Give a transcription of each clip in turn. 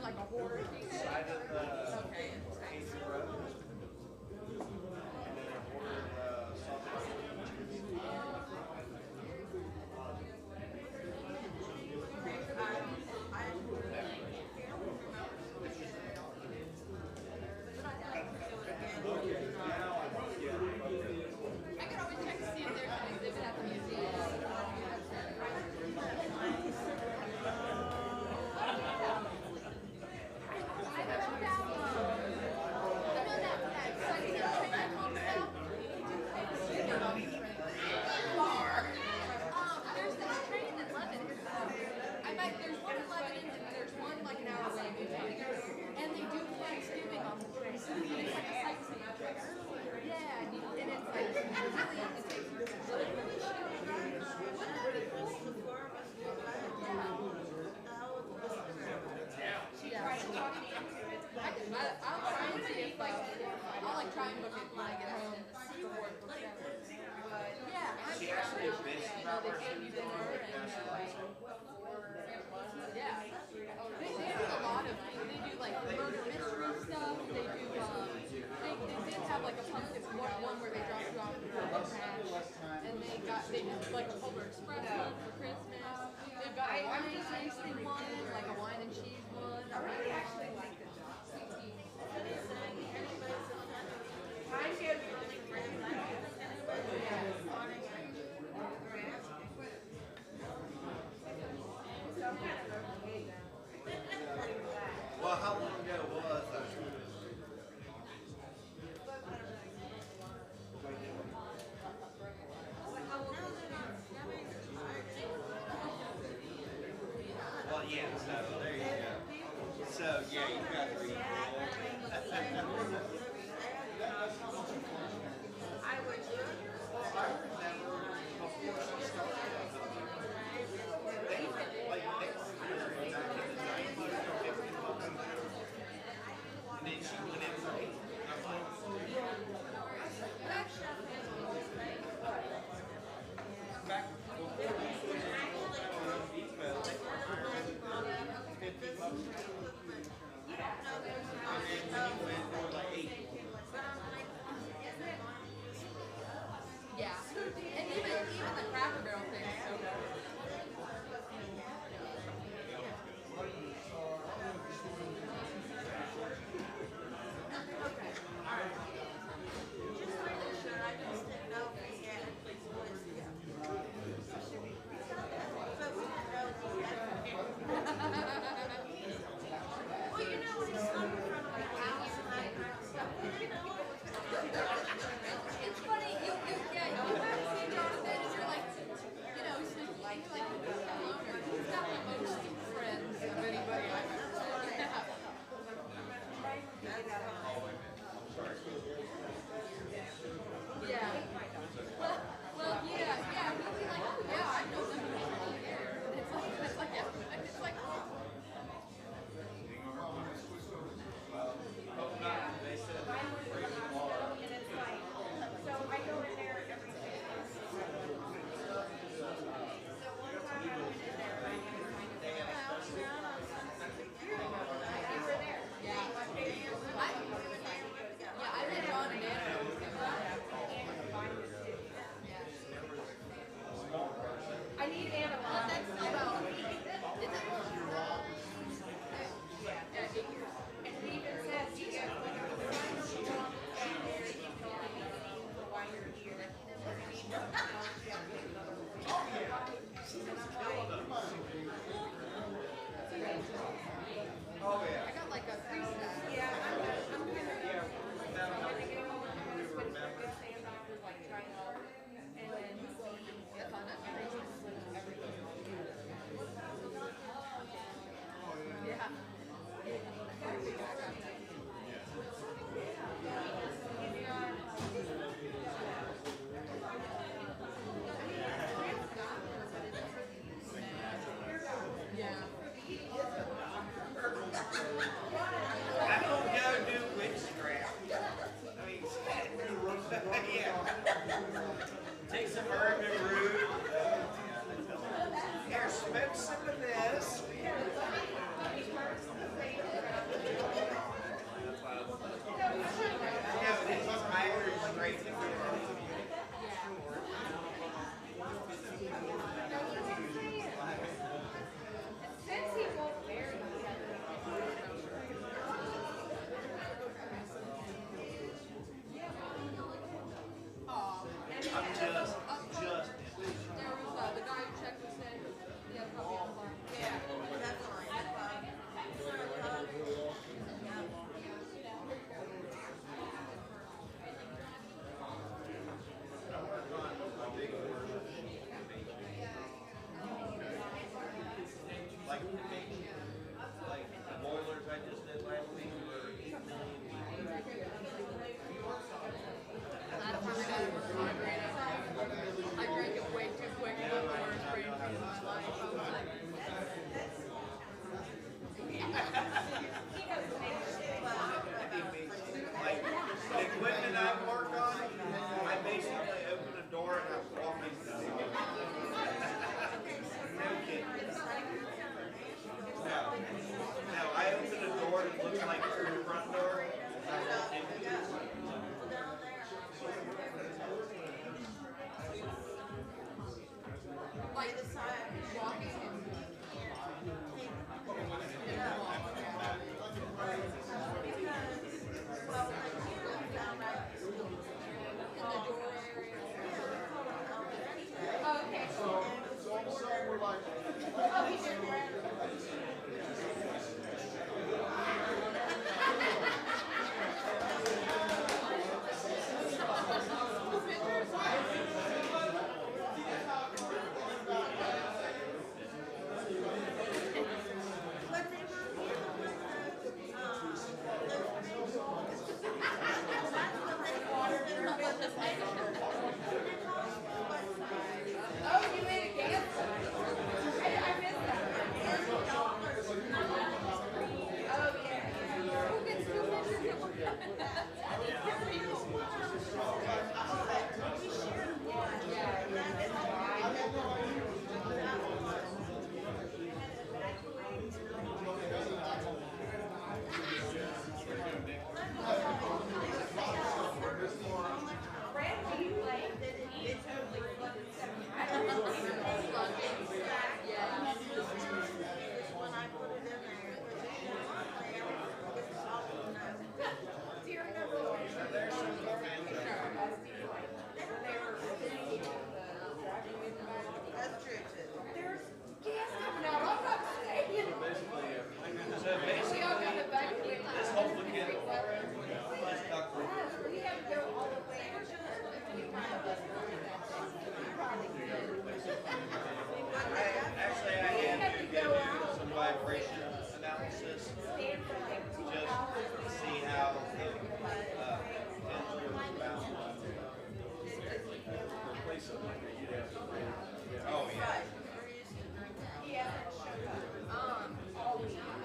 like a horror thing. Side of the Okay. Casey Road. And then I ordered salted now I don't get I could always check to see if there's an exhibit at the museum. I found out, I know that cycling train I told you about. There's this train in Lebanon. I bet there's one in Lebanon and there's one like an hour away in Newton. And they do Thanksgiving on the train. It's like a sightseeing trip. Yeah, and it's like really, it takes you really yeah. I'll try and see if like I'll like try and book it when I get home before it books out. But yeah, I'm sure they give you dinner and yeah. They do a lot of they do like murder mystery stuff. They do they did have like a pumpkin one where they dropped you off at the pumpkin patch and they did like a Polar Express one for Christmas. They've got a wine tasting one, like a wine and cheese one. I really actually like it. Well, how long ago was that? Well, yeah, so there you go. So, yeah, you've got to read I would and then she went in for 8. I'm like, back before we went on Home Depot, they were $50. And then when you went, they were like 8. Yeah, and even the Cracker Barrel thing. Like the boilers I just did last week were 8 million people. Last time I got it was pomegranate. I drank it way too quick. It was the worst brain freeze of my life. I was like, Like the equipment I work on, I basically open a door and I'm walking through. No kidding. No, I open a door that looks like the front door. And I walk into it. like walking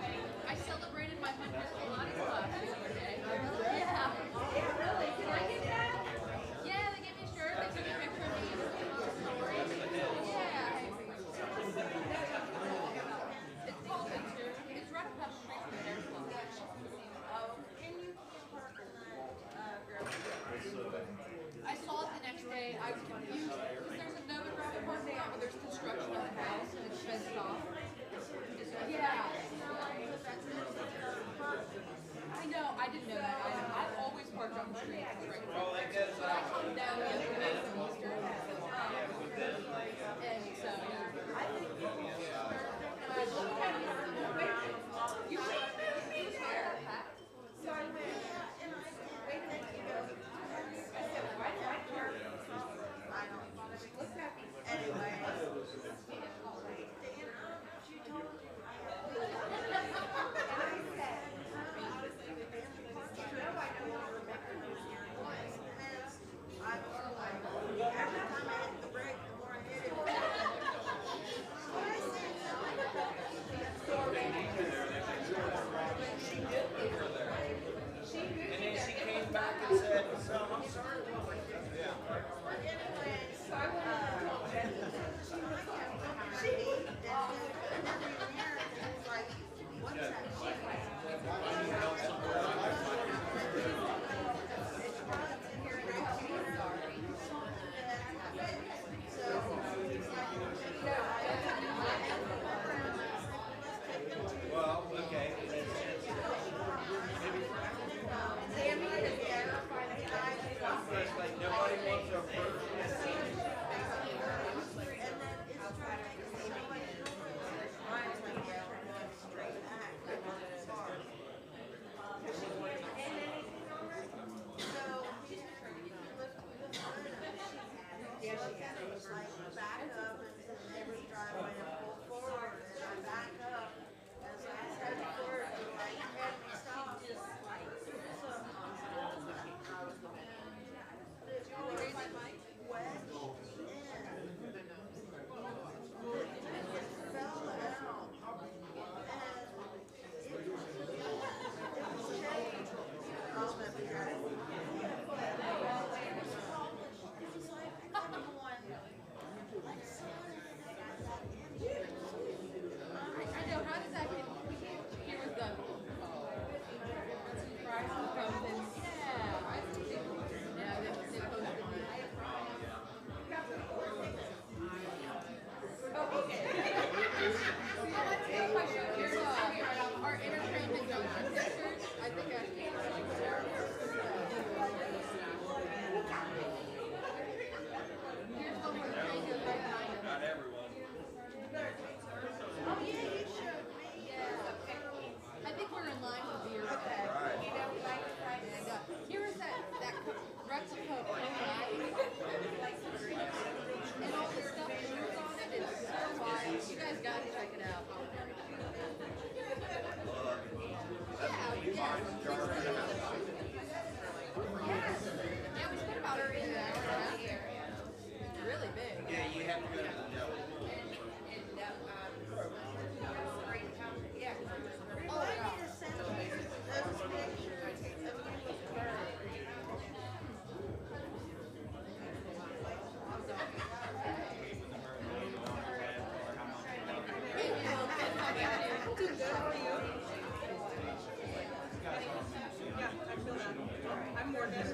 and I celebrated my 100th Pilates class the other day. Yeah. Yeah, they gave me a shirt, they took a picture of me and put it on the story. Yeah. It's called Intune. It's right across the street from the Bears Club. I saw it the next day. I was confused because there's a note around the parking lot where there's construction on the house and it's fenced off. Yeah. I know. I didn't know that. I've always parked on the street. Well, it goes out. Down the other way from Easter. And so, yeah. I think you can't move me there. So I went, and I wait a minute to go. I said, why do I park? I don't know. Look at me. Anyway. She told you. And I said, no, I don't want to remember those years. I was like, every time I hit the brake, the more I hit it. What I said, And then she came back and said, so I'm sorry. Yeah. anyway, so I went she did. And every year, it was like, what's that? Well, okay. It's like nobody wants a first. And then it's trying to make it seem like doing good. How are you? Yeah, I feel that. I'm more nervous.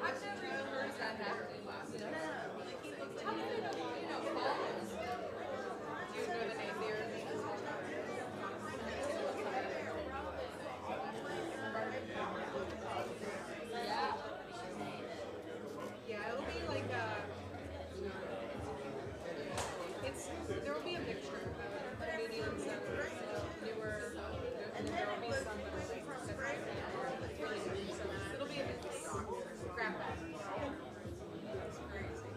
I've never even heard of that happening. How do they know, Collins? Do you know the name there? Yeah. Yeah, it'll be like there will be a mixture of comedians that are newer, and there will be some that are like so it'll be a mix. Grab that. It's crazy.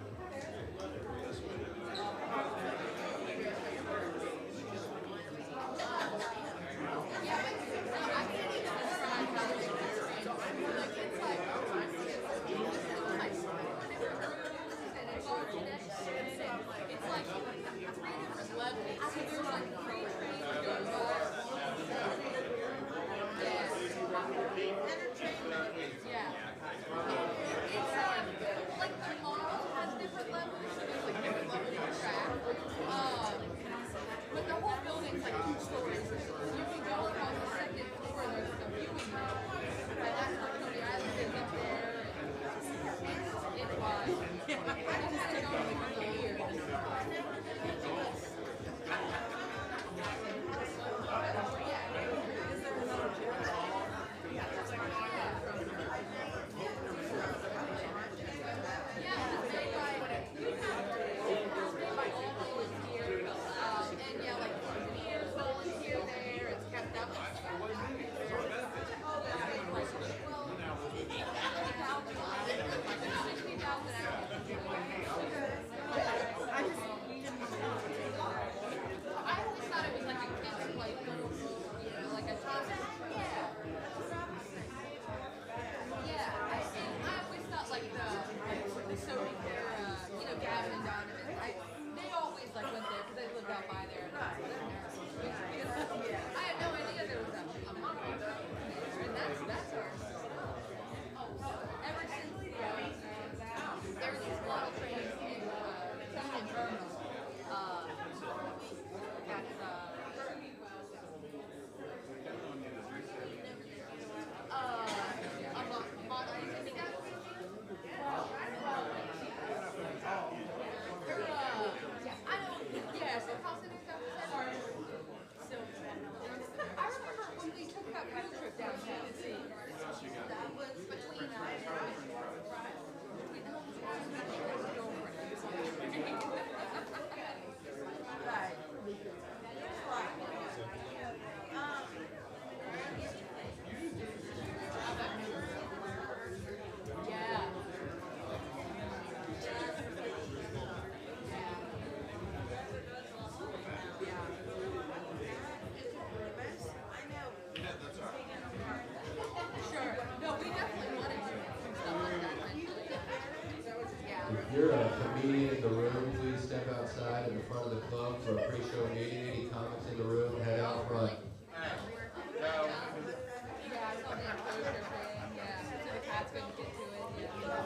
Yeah, but no, I can't even describe how they do it. Like, it's like, and it's all connected, and it's like 3 different levels. So there's like 3 trains going by. Yeah. Yeah. It's like the model has different levels, so there's like different levels of track. But the whole building's like 2 stories. You can go across the second floor and there's a viewing room. And that's where Coney Island is up there. And it's wild. I just had to go for a couple of years. And yeah, like engineers volunteer there. It's kept up. I always thought it was like a kid's play, like a child. Yeah, I always thought like the Sophie Care, Gavin and Donovan, they always like went there because they lived out by there. I had no idea there was a mom there, and that's ours. Ever since there was these model trains in Union Terminal, I remember when we took that field trip down to Tennessee. That was between yeah. Sure. No, we definitely wanted to do stuff like that eventually. Yeah. If you're a comedian in the room, please step outside in the front of the club for a pre-show meeting. Any comments in the room, head out front. Yeah, I saw the enclosure thing. Yeah, so the cats couldn't get to it. Yeah.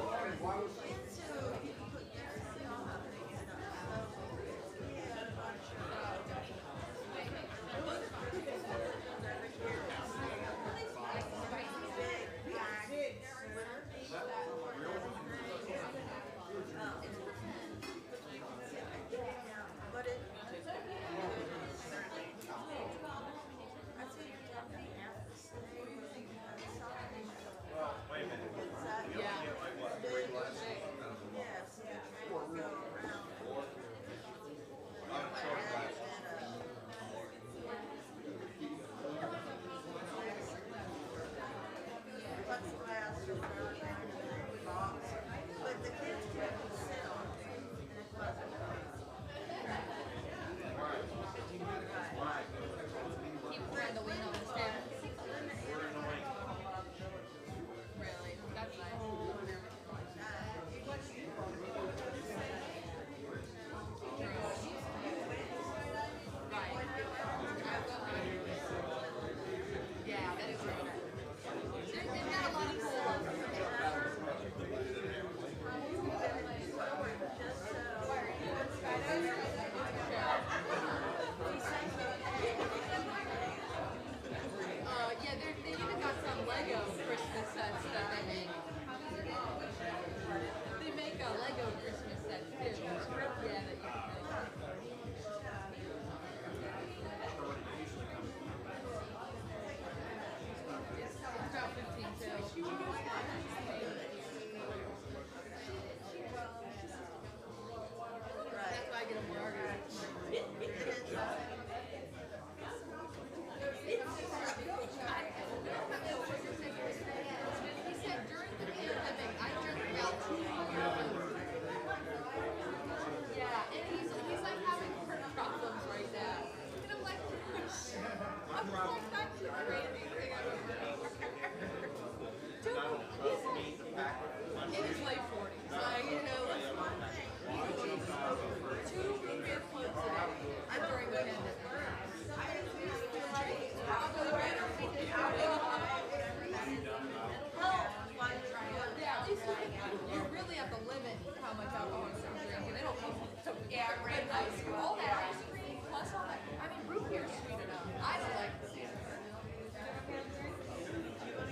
Yeah, red ice cream. All that ice cream plus all that. I mean, root beer's sweet enough. I don't like root beer.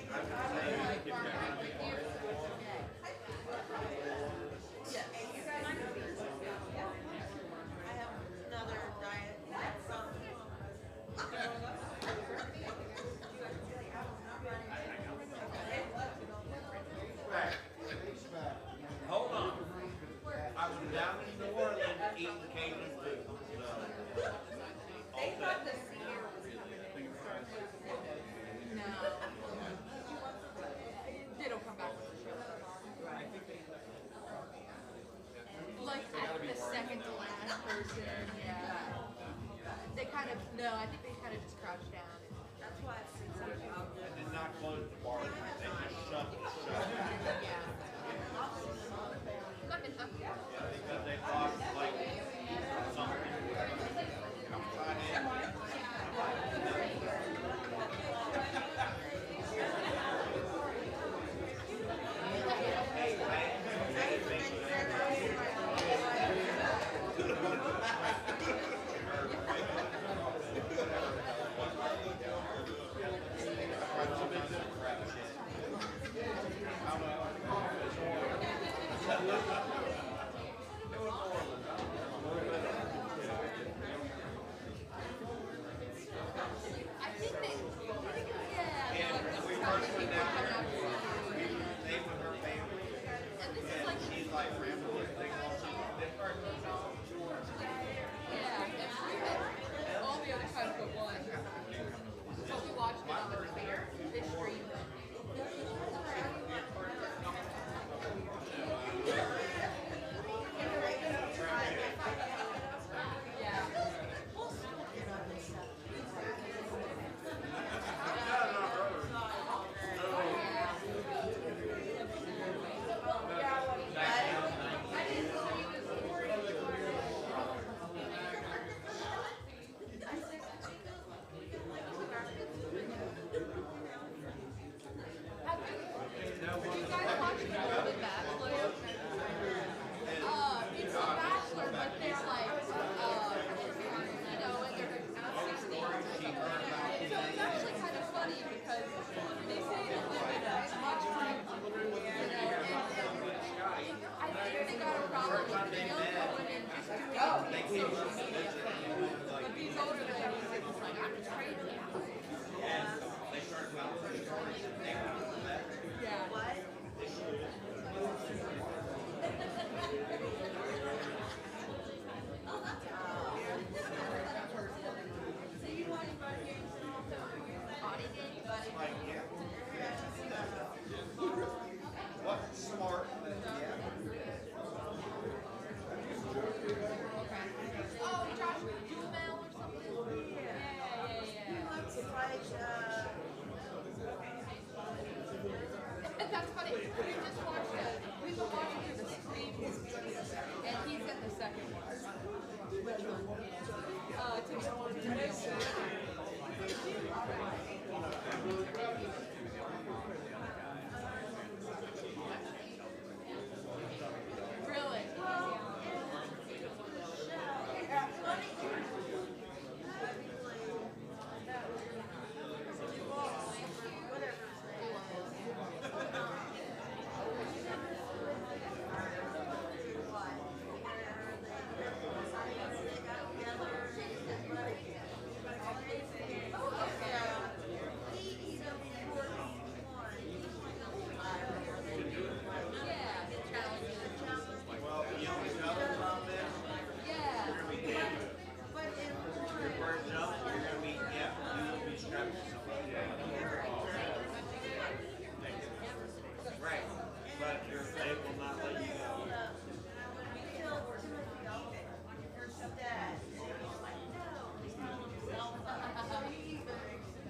I like barbecue with you. Yes. I have another diet from Hold on. I was down in New Orleans eating Cajun food. they thought the Sierra was coming in. No. It'll come back with the show. Like at the second to last person, yeah. They kind of, no, I think they kind of just crouched down. That's why it's They did not close the bar. They just shut it. Yeah. Not been tough. Because they thought like something. I'm trying I think they, yeah. And Like, we this is how first many went people down come there, out to see you. they were her family. And this is like, She's like rambling things all different. yeah, and we had all the other times but one. So we watched it on the computer. They streamed it. Yeah. Did you guys watch The Golden Bachelor? It's a bachelor, but they're like, you know, in their 60s or something. So it's actually kind of funny because they say to live in as much time, you know, and I think they got a problem with the younger women just doing social media. But these older ladies are just like, I'm just crazy. Yeah. What? What's smart? Oh, Josh Duhamel or something? Yeah. Looks like And that's funny. We just watched we've been watching through the streams, and he's in the second one. Which one? Really? Yeah. Well, you know another problem is Yeah. you're gonna be dead. Your bird jump, you're gonna be you'll be strapped to somebody. Right. But they will not let you go.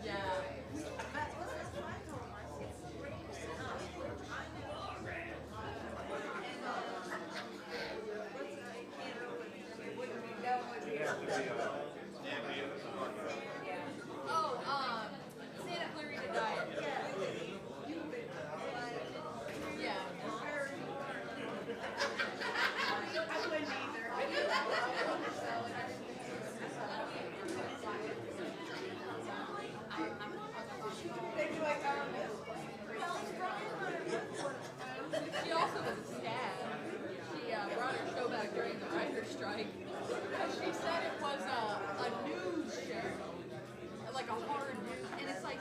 Yeah. Oh, Santa Clarita Diet. Yeah. I wouldn't either. because she said it was a news show, like a hard news, and it's like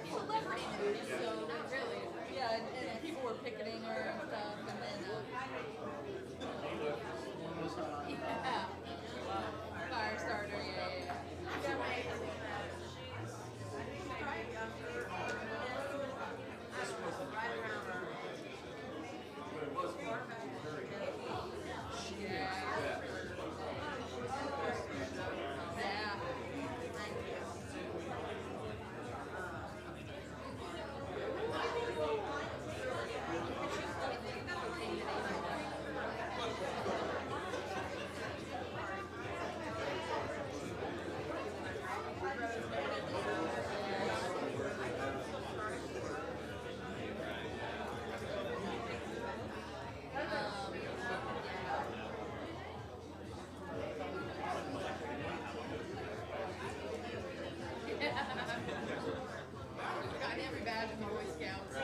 celebrity news, so not really. Yeah, and people were picketing her and stuff, and then yeah, Firestarter, yeah. Got every badge in the Boy Scouts.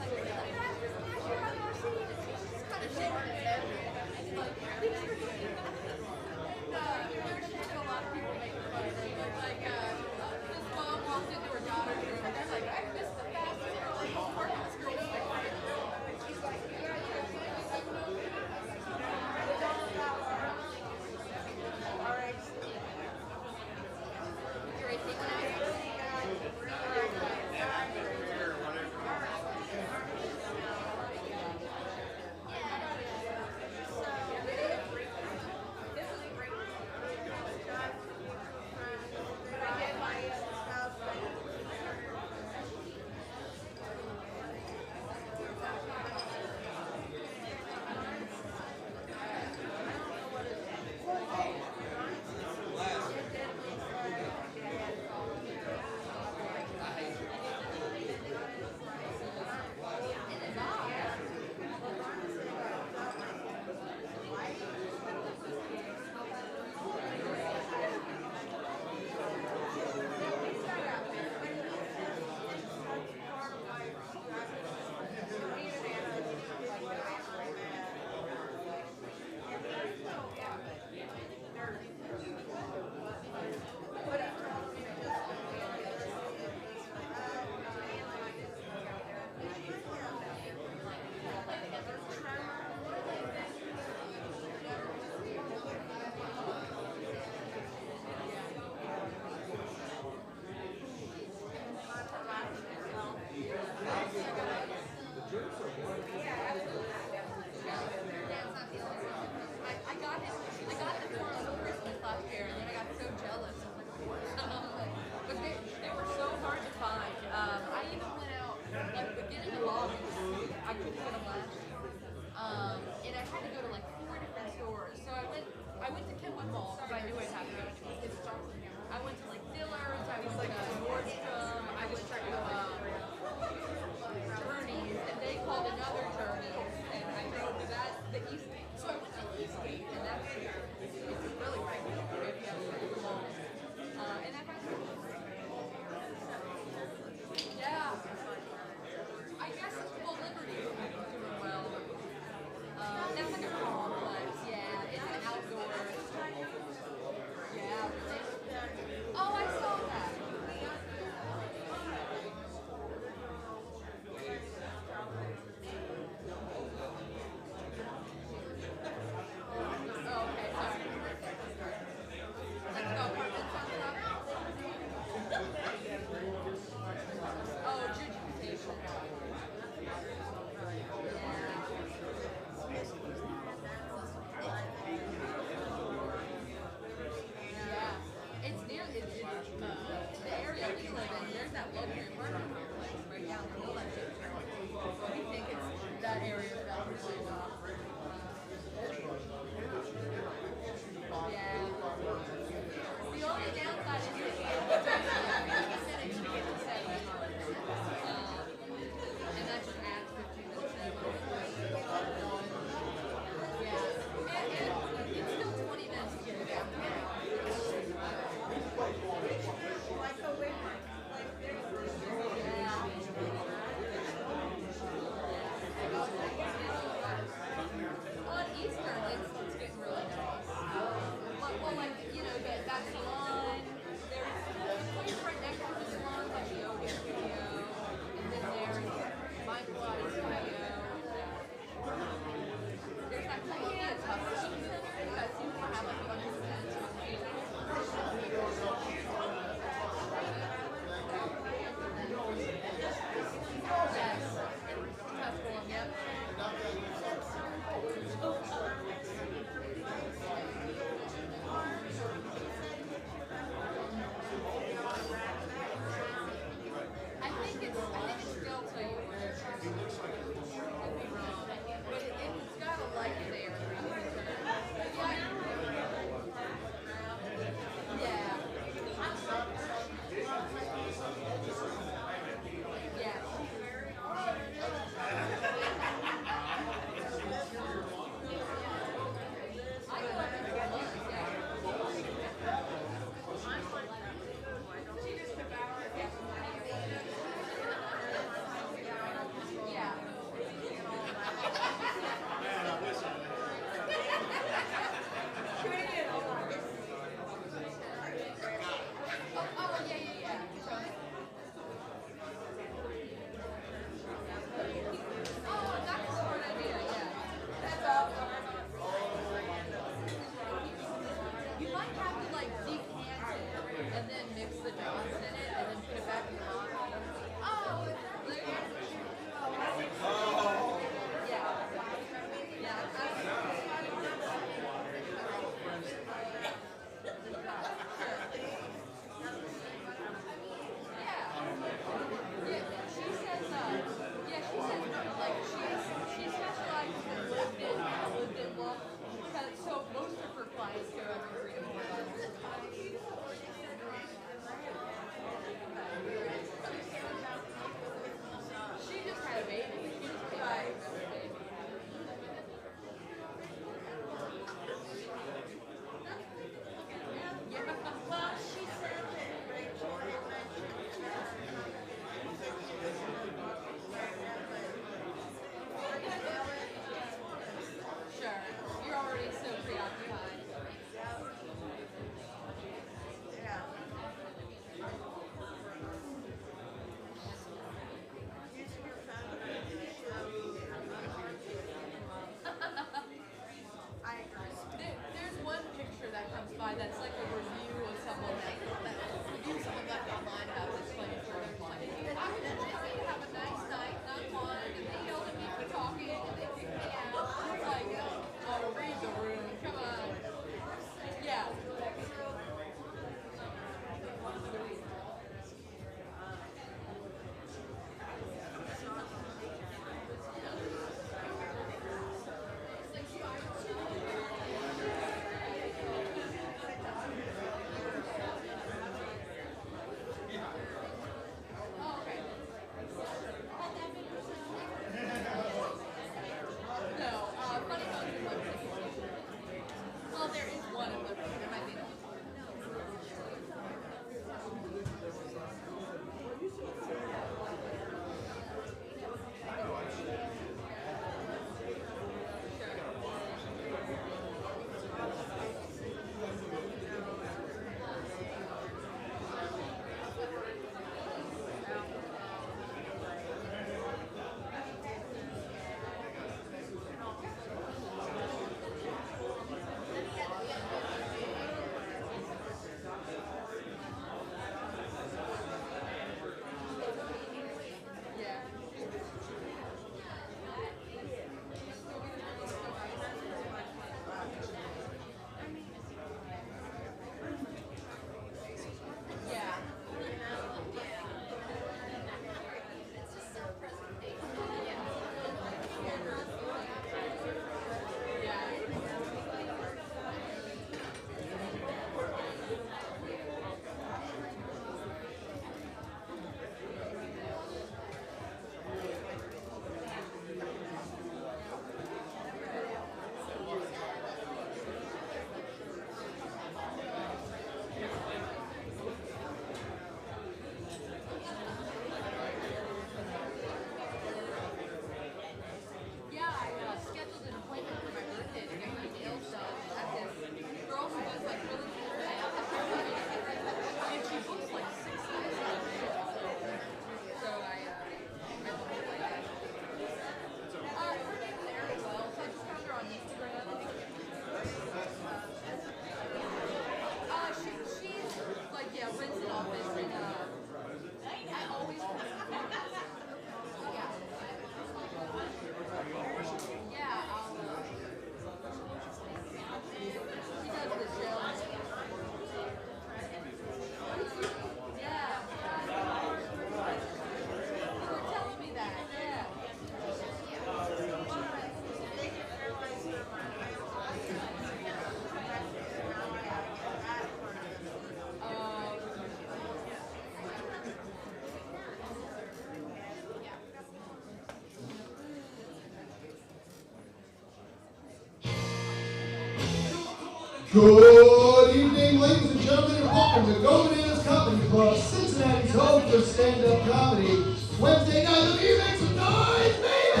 Good evening, ladies and gentlemen, and welcome to Go Bananas Comedy Club, Cincinnati's home for stand-up comedy. Wednesday night, let me hear you make some noise, baby!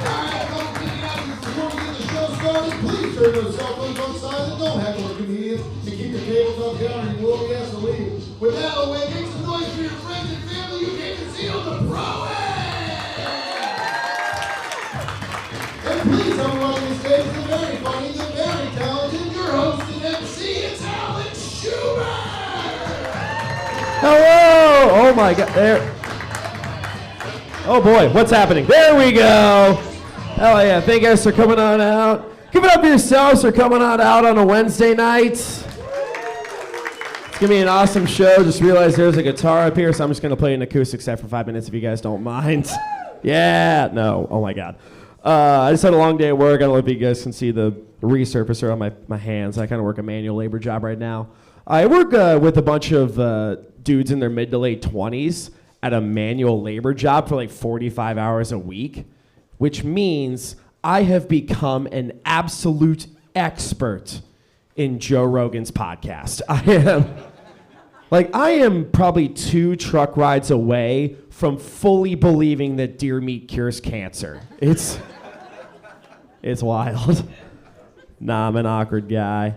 Alright, come on, before we get the show started, please turn those cell phones on silent, don't heckle the comedians, and keep your cables up down or you will be asked to leave. With that away, make some noise for your friends and family you came to see on the Pro-Am! And please, everyone on the stage, the very funny, the very talented, your host and MC, it's Alex Schubert! Hello! Oh my God, there. Oh boy, what's happening? There we go! Hell yeah, thank you guys for coming on out. Give it up for yourselves for coming on out on a Wednesday night. It's gonna be an awesome show. Just realized there's a guitar up here, so I'm just gonna play an acoustic set for 5 minutes if you guys don't mind. Yeah, no, oh my God. I just had a long day at work. I don't know if you guys can see the resurfacer on my hands. I kind of work a manual labor job right now. I work with a bunch of dudes in their mid to late 20s at a manual labor job for like 45 hours a week, which means I have become an absolute expert in Joe Rogan's podcast. I am probably 2 truck rides away from fully believing that deer meat cures cancer. It's wild. Nah, I'm an awkward guy.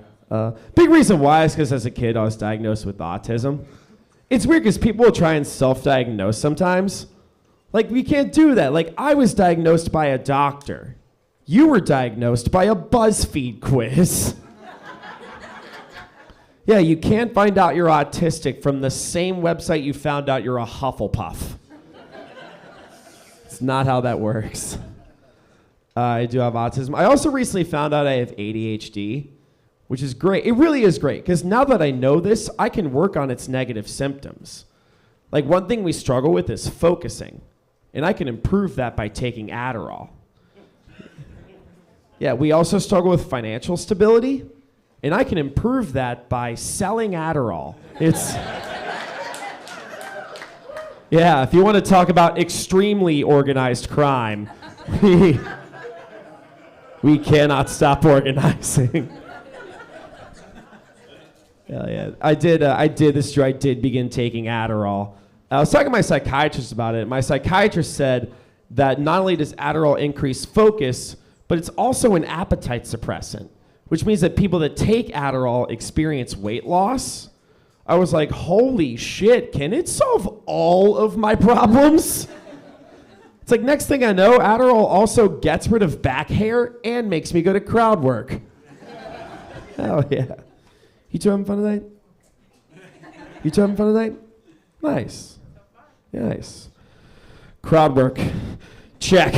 Big reason why is because as a kid I was diagnosed with autism. It's weird because people will try and self-diagnose sometimes. Like, we can't do that. Like, I was diagnosed by a doctor. You were diagnosed by a BuzzFeed quiz. Yeah, you can't find out you're autistic from the same website you found out you're a Hufflepuff. It's not how that works. I do have autism. I also recently found out I have ADHD, which is great. It really is great, because now that I know this, I can work on its negative symptoms. Like, one thing we struggle with is focusing, and I can improve that by taking Adderall. Yeah, we also struggle with financial stability, and I can improve that by selling Adderall. Yeah, if you want to talk about extremely organized crime, we cannot stop organizing. Hell yeah. I did begin taking Adderall. I was talking to my psychiatrist about it. My psychiatrist said that not only does Adderall increase focus, but it's also an appetite suppressant, which means that people that take Adderall experience weight loss. I was like, holy shit, can it solve all of my problems? It's like, next thing I know, Adderall also gets rid of back hair and makes me go to crowd work. Hell yeah. You two having fun tonight? You two having fun tonight? Nice. Nice. Crowd work. Check.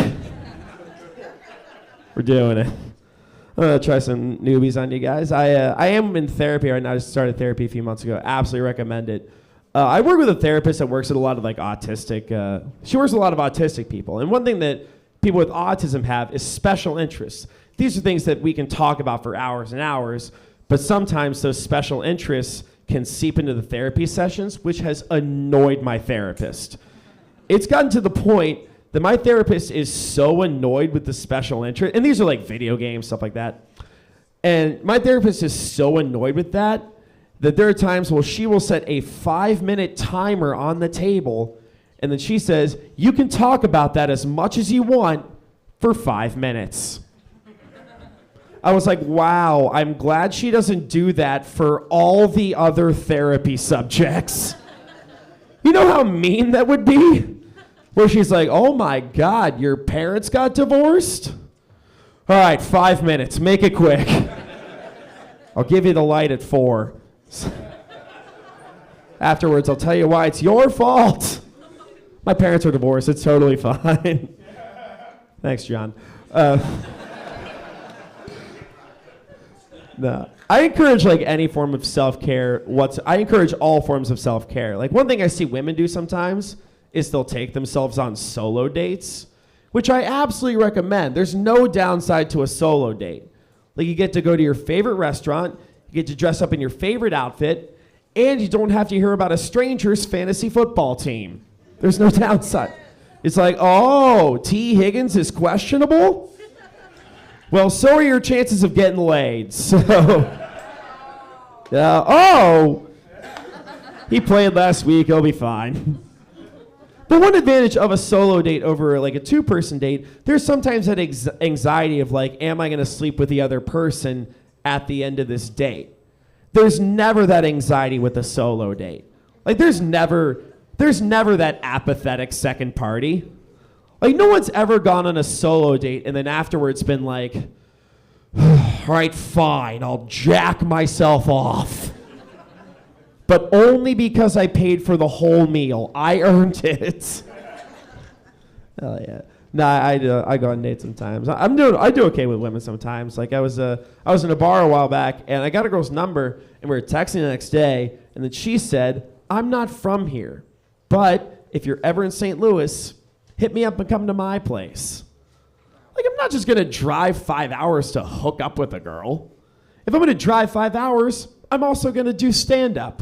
We're doing it. I'm going to try some newbies on you guys. I am in therapy right now. I just started therapy a few months ago. Absolutely recommend it. I work with a therapist that works with a lot of autistic, she works with a lot of autistic people. And one thing that people with autism have is special interests. These are things that we can talk about for hours and hours, but sometimes those special interests can seep into the therapy sessions, which has annoyed my therapist. It's gotten to the point that my therapist is so annoyed with the special interest, and these are like video games, stuff like that. And my therapist is so annoyed with that there are times where she will set a 5-minute timer on the table, and then she says, you can talk about that as much as you want for 5 minutes. I was like, wow, I'm glad she doesn't do that for all the other therapy subjects. You know how mean that would be? Where she's like, oh my God, your parents got divorced? All right, 5 minutes, make it quick. I'll give you the light at 4. Afterwards, I'll tell you why it's your fault. My parents are divorced, it's totally fine. Thanks, John. No. I encourage any form of self-care. I encourage all forms of self-care. One thing I see women do sometimes is they'll take themselves on solo dates, which I absolutely recommend. There's no downside to a solo date. You get to go to your favorite restaurant, you get to dress up in your favorite outfit, and you don't have to hear about a stranger's fantasy football team. There's no downside. It's like, oh, T. Higgins is questionable? Well, so are your chances of getting laid. So, oh, he played last week. He'll be fine. The one advantage of a solo date over like a two-person date, there's sometimes that anxiety of like, am I going to sleep with the other person at the end of this date? There's never that anxiety with a solo date. Like there's never that apathetic second party. Like no one's ever gone on a solo date and then afterwards been like, all right, fine, I'll jack myself off. But only because I paid for the whole meal. I earned it. Hell yeah. Nah, I go on dates sometimes. I do okay with women sometimes. Like I was in a bar a while back and I got a girl's number and we were texting the next day and then she said, I'm not from here, but if you're ever in St. Louis, hit me up and come to my place. Like I'm not just gonna drive 5 hours to hook up with a girl. If I'm gonna drive 5 hours, I'm also gonna do stand-up.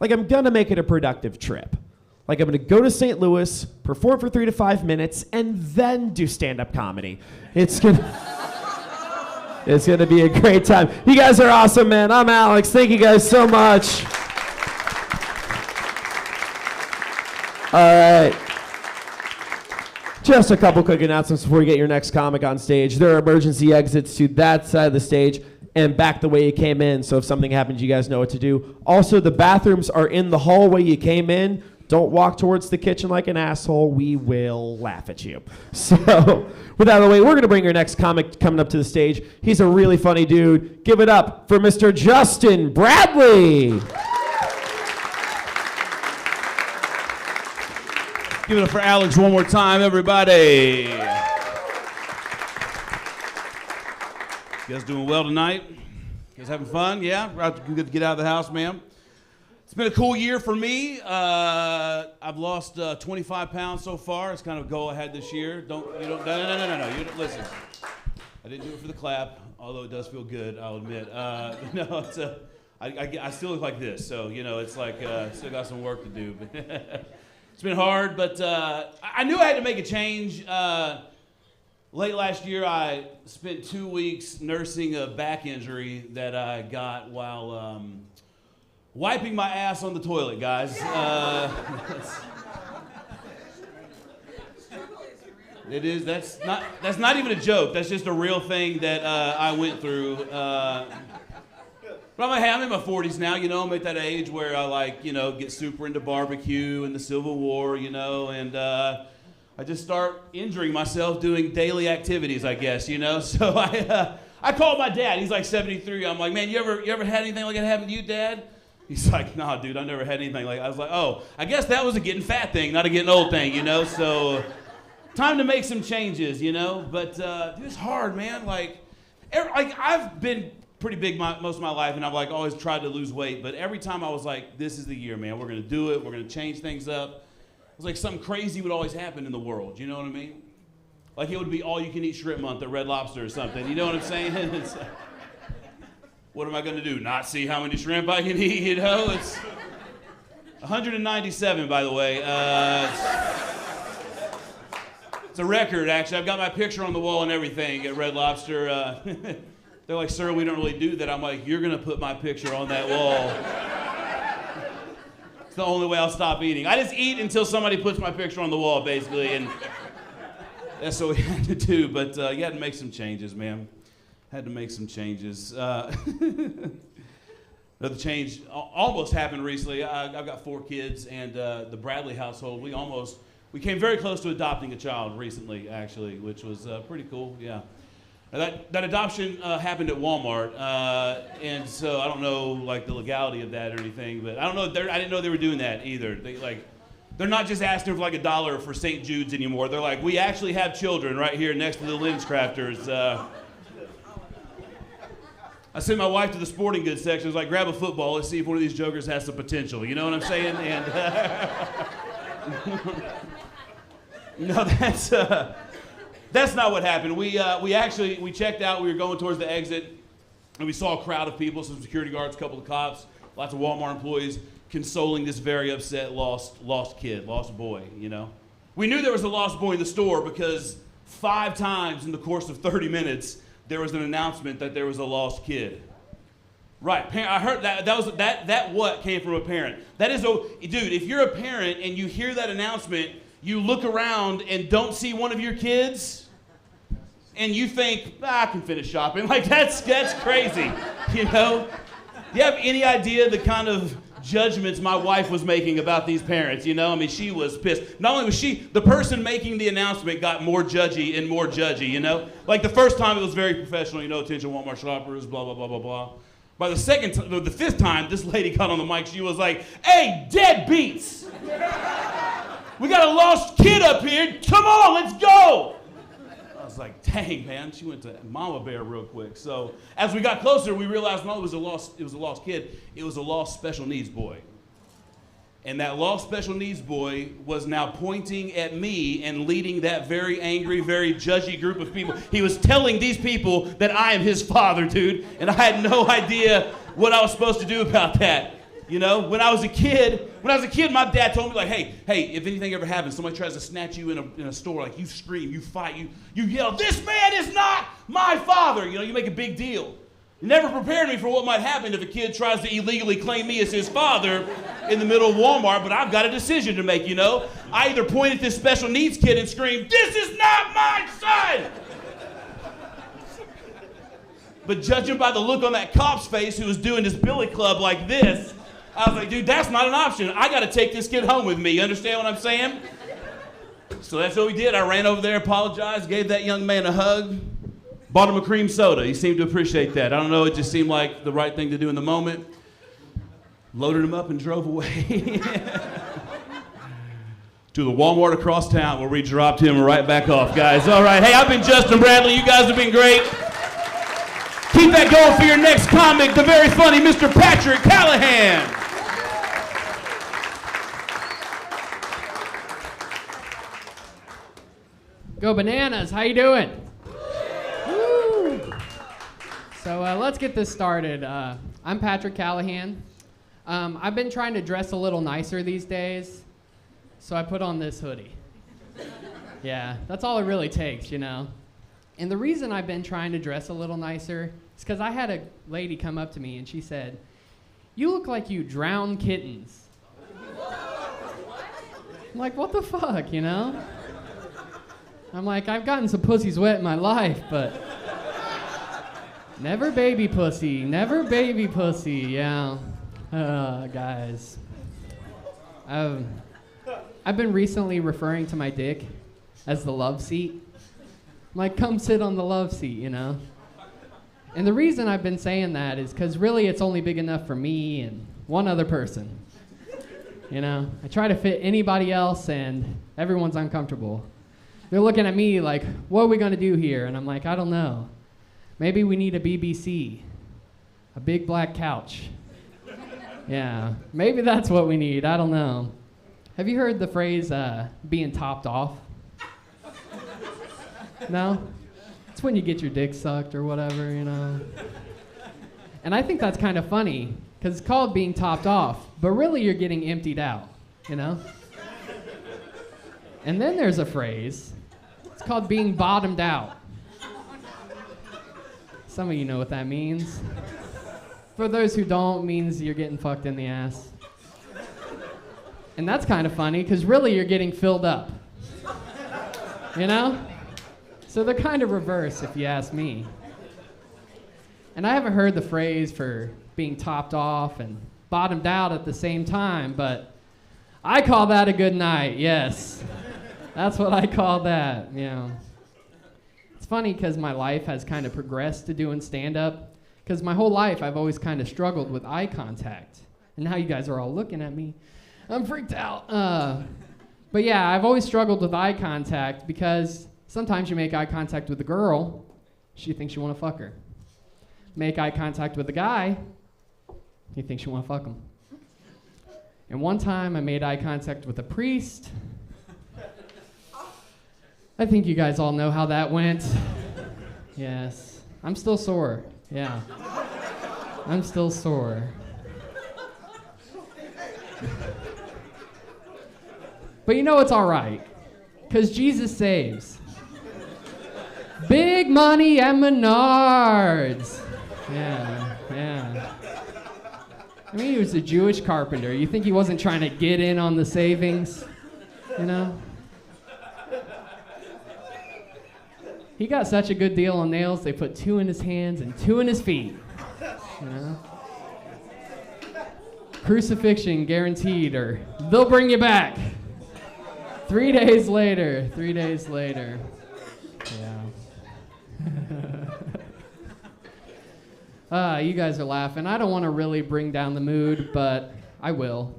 Like I'm gonna make it a productive trip. Like I'm gonna go to St. Louis, perform for 3 to 5 minutes, and then do stand-up comedy. It's gonna be a great time. You guys are awesome, man. I'm Alex. Thank you guys so much. All right. Just a couple quick announcements before you get your next comic on stage. There are emergency exits to that side of the stage and back the way you came in, so if something happens, you guys know what to do. Also, the bathrooms are in the hallway you came in. Don't walk towards the kitchen like an asshole. We will laugh at you. So, with that out of the way, we're going to bring your next comic coming up to the stage. He's a really funny dude. Give it up for Mr. Justin Bradley. Give it up for Alex one more time, everybody. You guys doing well tonight? You guys having fun? Yeah? Good to get out of the house, ma'am. It's been a cool year for me. I've lost 25 pounds so far. It's kind of a goal I had this year. No. You don't listen. I didn't do it for the clap, although it does feel good, I'll admit. No, it's I still look like this, so it's like still got some work to do. It's been hard, but I knew I had to make a change. Late last year, I spent 2 weeks nursing a back injury that I got while wiping my ass on the toilet, guys. It is. That's not even a joke. That's just a real thing that I went through. But I'm in my 40s now. I'm at that age where I get super into barbecue and the Civil War, and I just start injuring myself doing daily activities, I guess, So I called my dad. He's like 73. I'm like, man, you ever had anything like that happen to you, Dad? He's like, nah, dude, I never had anything like that. I was like, oh, I guess that was a getting fat thing, not a getting old thing, So time to make some changes, But dude, it's hard, man. I've been pretty big most of my life, and I've always tried to lose weight. But every time I was like, this is the year, man. We're gonna do it. We're gonna change things up. It was like something crazy would always happen in the world. You know what I mean? Like it would be all you can eat shrimp month at Red Lobster or something. You know what I'm saying? It's like, what am I gonna do? Not see how many shrimp I can eat? It's 197, by the way. It's a record, actually. I've got my picture on the wall and everything at Red Lobster. They're like, sir, we don't really do that. I'm like, you're gonna put my picture on that wall. It's the only way I'll stop eating. I just eat until somebody puts my picture on the wall, basically, and that's what we had to do. But you had to make some changes, man. Had to make some changes. Another change almost happened recently. I've got 4 kids, and the Bradley household, we came very close to adopting a child recently, actually, which was pretty cool, yeah. Now that adoption happened at Walmart, and so I don't know the legality of that or anything, but I don't know. I didn't know they were doing that either. They're not just asking for $1 for St. Jude's anymore. They're like, we actually have children right here next to the lens crafters. I sent my wife to the sporting goods section. I was like, grab a football. Let's see if one of these jokers has some potential. You know what I'm saying? And no, that's not what happened. We checked out. We were going towards the exit, and we saw a crowd of people, some security guards, a couple of cops, lots of Walmart employees, consoling this very upset lost boy. We knew there was a lost boy in the store because 5 times in the course of 30 minutes, there was an announcement that there was a lost kid. Right, I heard that what came from a parent. That is, dude, if you're a parent and you hear that announcement, you look around and don't see one of your kids, and you think, I can finish shopping. Like, that's crazy, you know? Do you have any idea the kind of judgments my wife was making about these parents, you know? I mean, she was pissed. Not only was the person making the announcement got more judgy and more judgy, you know? Like, the first time it was very professional, you know, attention Walmart shoppers, blah, blah, blah, blah, blah. By the 5th time, this lady got on the mic, she was like, hey, deadbeats! We got a lost kid up here, come on, let's go! I was like, dang, man, she went to Mama Bear real quick. So as we got closer, we realized, no, it was a lost kid. It was a lost special needs boy. And that lost special needs boy was now pointing at me and leading that very angry, very judgy group of people. He was telling these people that I am his father, dude, and I had no idea what I was supposed to do about that. You know, when I was a kid, my dad told me, like, hey, if anything ever happens, somebody tries to snatch you in a store, like, you scream, you fight, you yell, this man is not my father. You know, you make a big deal. You never prepared me for what might happen if a kid tries to illegally claim me as his father in the middle of Walmart, but I've got a decision to make, you know. I either point at this special needs kid and scream, this is not my son! But judging by the look on that cop's face who was doing his billy club like this, I was like, dude, that's not an option. I got to take this kid home with me. You understand what I'm saying? So that's what we did. I ran over there, apologized, gave that young man a hug, bought him a cream soda. He seemed to appreciate that. I don't know, it just seemed like the right thing to do in the moment. Loaded him up and drove away to the Walmart across town where we dropped him right back off, guys. All right, hey, I've been Justin Bradley. You guys have been great. Keep that going for your next comic, the very funny Mr. Patrick Callahan. Go Bananas, how you doing? Woo. So let's get this started. I'm Patrick Callahan. I've been trying to dress a little nicer these days, so I put on this hoodie. Yeah, that's all it really takes, you know. And the reason I've been trying to dress a little nicer is because I had a lady come up to me and she said, you look like you drown kittens. I'm like, what the fuck, you know? I'm like, I've gotten some pussies wet in my life, but never baby pussy, yeah. Guys. I've been recently referring to my dick as the love seat. I'm like, come sit on the love seat, you know? And the reason I've been saying that is because really it's only big enough for me and one other person. You know, I try to fit anybody else and everyone's uncomfortable. They're looking at me like, what are we gonna do here? And I'm like, I don't know. Maybe we need a BBC, a big black couch. Yeah, maybe that's what we need, I don't know. Have you heard the phrase, being topped off? No? It's when you get your dick sucked or whatever, you know? And I think that's kind of funny, because it's called being topped off, but really you're getting emptied out, you know? And then there's a phrase, it's called being bottomed out. Some of you know what that means. For those who don't, it means you're getting fucked in the ass. And that's kind of funny, because really you're getting filled up. You know? So they're kind of reverse, if you ask me. And I haven't heard the phrase for being topped off and bottomed out at the same time, but I call that a good night, yes. That's what I call that, you know. It's funny because my life has kind of progressed to doing stand-up, because my whole life I've always kind of struggled with eye contact. And now you guys are all looking at me. I'm freaked out. But yeah, I've always struggled with eye contact because sometimes you make eye contact with a girl, she thinks you want to fuck her. Make eye contact with a guy, he thinks you want to fuck him. And one time I made eye contact with a priest. I think you guys all know how that went. Yes. I'm still sore. Yeah. I'm still sore. But you know it's all right, because Jesus saves. Big money at Menards. Yeah. I mean, he was a Jewish carpenter. You think he wasn't trying to get in on the savings? You know? He got such a good deal on nails, they put 2 in his hands and 2 in his feet. You know? Crucifixion guaranteed, or they'll bring you back. 3 days later. Yeah. You guys are laughing. I don't want to really bring down the mood, but I will.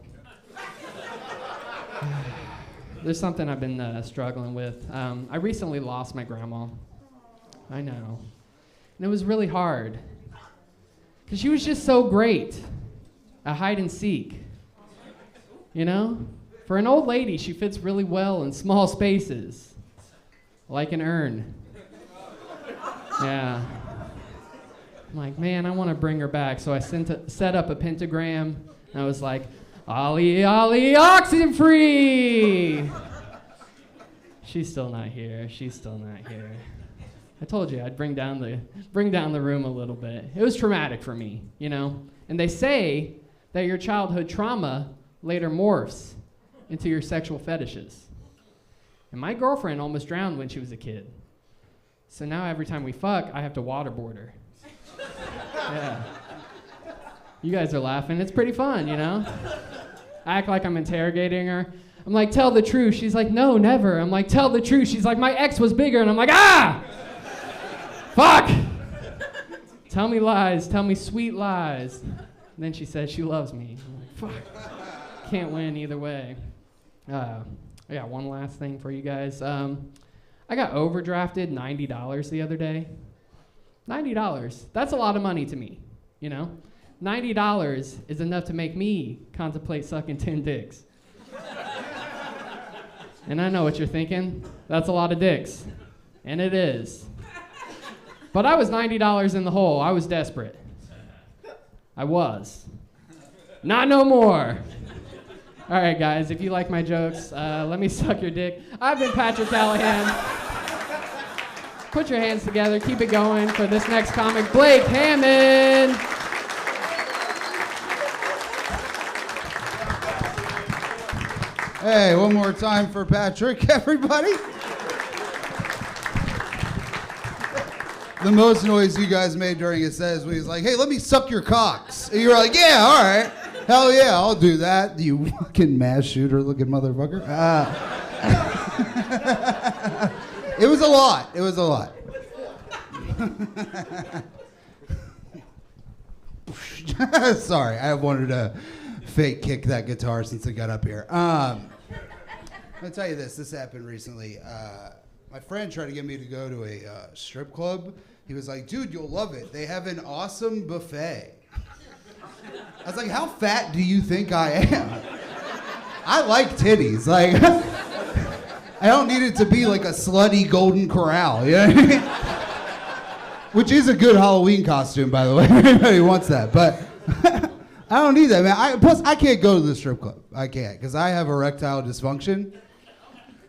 There's something I've been struggling with. I recently lost my grandma. I know. And it was really hard. Because she was just so great at hide and seek. You know? For an old lady, she fits really well in small spaces. Like an urn. Yeah. I'm like, man, I want to bring her back. So I set up a pentagram, and I was like, Ollie, Ollie, oxen free! She's still not here. I told you I'd bring down the room a little bit. It was traumatic for me, you know? And they say that your childhood trauma later morphs into your sexual fetishes. And my girlfriend almost drowned when she was a kid. So now every time we fuck, I have to waterboard her. Yeah. You guys are laughing. It's pretty fun, you know? I act like I'm interrogating her. I'm like, tell the truth. She's like, no, never. I'm like, tell the truth. She's like, my ex was bigger. And I'm like, ah! Fuck! Tell me lies. Tell me sweet lies. And then she says she loves me. I'm like, fuck. Can't win either way. I got one last thing for you guys. I got overdrafted $90 the other day. $90. That's a lot of money to me, you know? $90 is enough to make me contemplate sucking 10 dicks. And I know what you're thinking. That's a lot of dicks. And it is. But I was $90 in the hole. I was desperate. I was. Not no more. All right, guys, if you like my jokes, let me suck your dick. I've been Patrick Callahan. Put your hands together. Keep it going for this next comic, Blake Hammond. Hey, one more time for Patrick, everybody. The most noise you guys made during his set is when he's like, hey, let me suck your cocks. And you're like, yeah, all right. Hell yeah, I'll do that, you fucking mass shooter looking motherfucker. It was a lot. Sorry, I wanted to fake kick that guitar since it got up here. I'll tell you this happened recently. My friend tried to get me to go to a strip club. He was like, dude, you'll love it. They have an awesome buffet. I was like, how fat do you think I am? I like titties. Like, I don't need it to be like a slutty golden corral, you know what I mean? Which is a good Halloween costume, by the way. Everybody wants that, but I don't need that, man. Plus, I can't go to the strip club. I can't, because I have erectile dysfunction.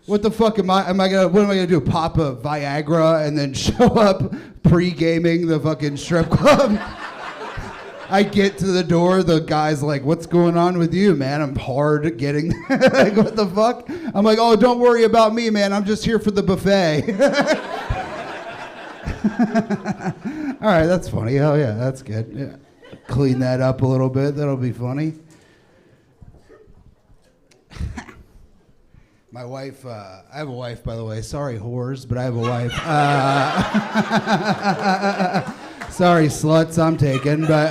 What the fuck what am I gonna do? Pop a Viagra and then show up pre-gaming the fucking strip club? I get to the door, the guy's like, what's going on with you, man? I'm hard getting, like, what the fuck? I'm like, oh, don't worry about me, man. I'm just here for the buffet. All right, that's funny. Oh, yeah, that's good. Yeah. Clean that up a little bit. That'll be funny. My wife, I have a wife, by the way. Sorry, whores, but I have a wife. Sorry, sluts, I'm taken, but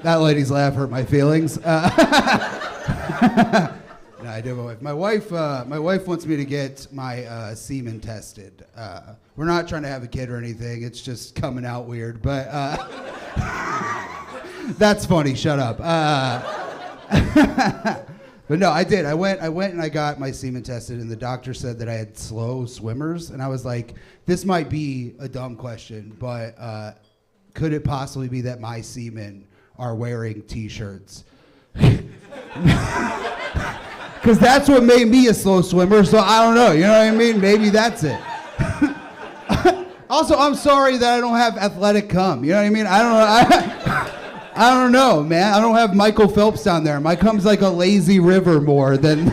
that lady's laugh hurt my feelings. No, I do have a wife. My wife wants me to get my semen tested. We're not trying to have a kid or anything. It's just coming out weird, but that's funny. Shut up. But no, I did. I went and I got my semen tested, and the doctor said that I had slow swimmers, and I was like, this might be a dumb question, but could it possibly be that my semen are wearing t-shirts? Because that's what made me a slow swimmer, so I don't know. You know what I mean? Maybe that's it. Also, I'm sorry that I don't have athletic cum. You know what I mean? I don't know, man. I don't have Michael Phelps down there. My cum's like a lazy river more than...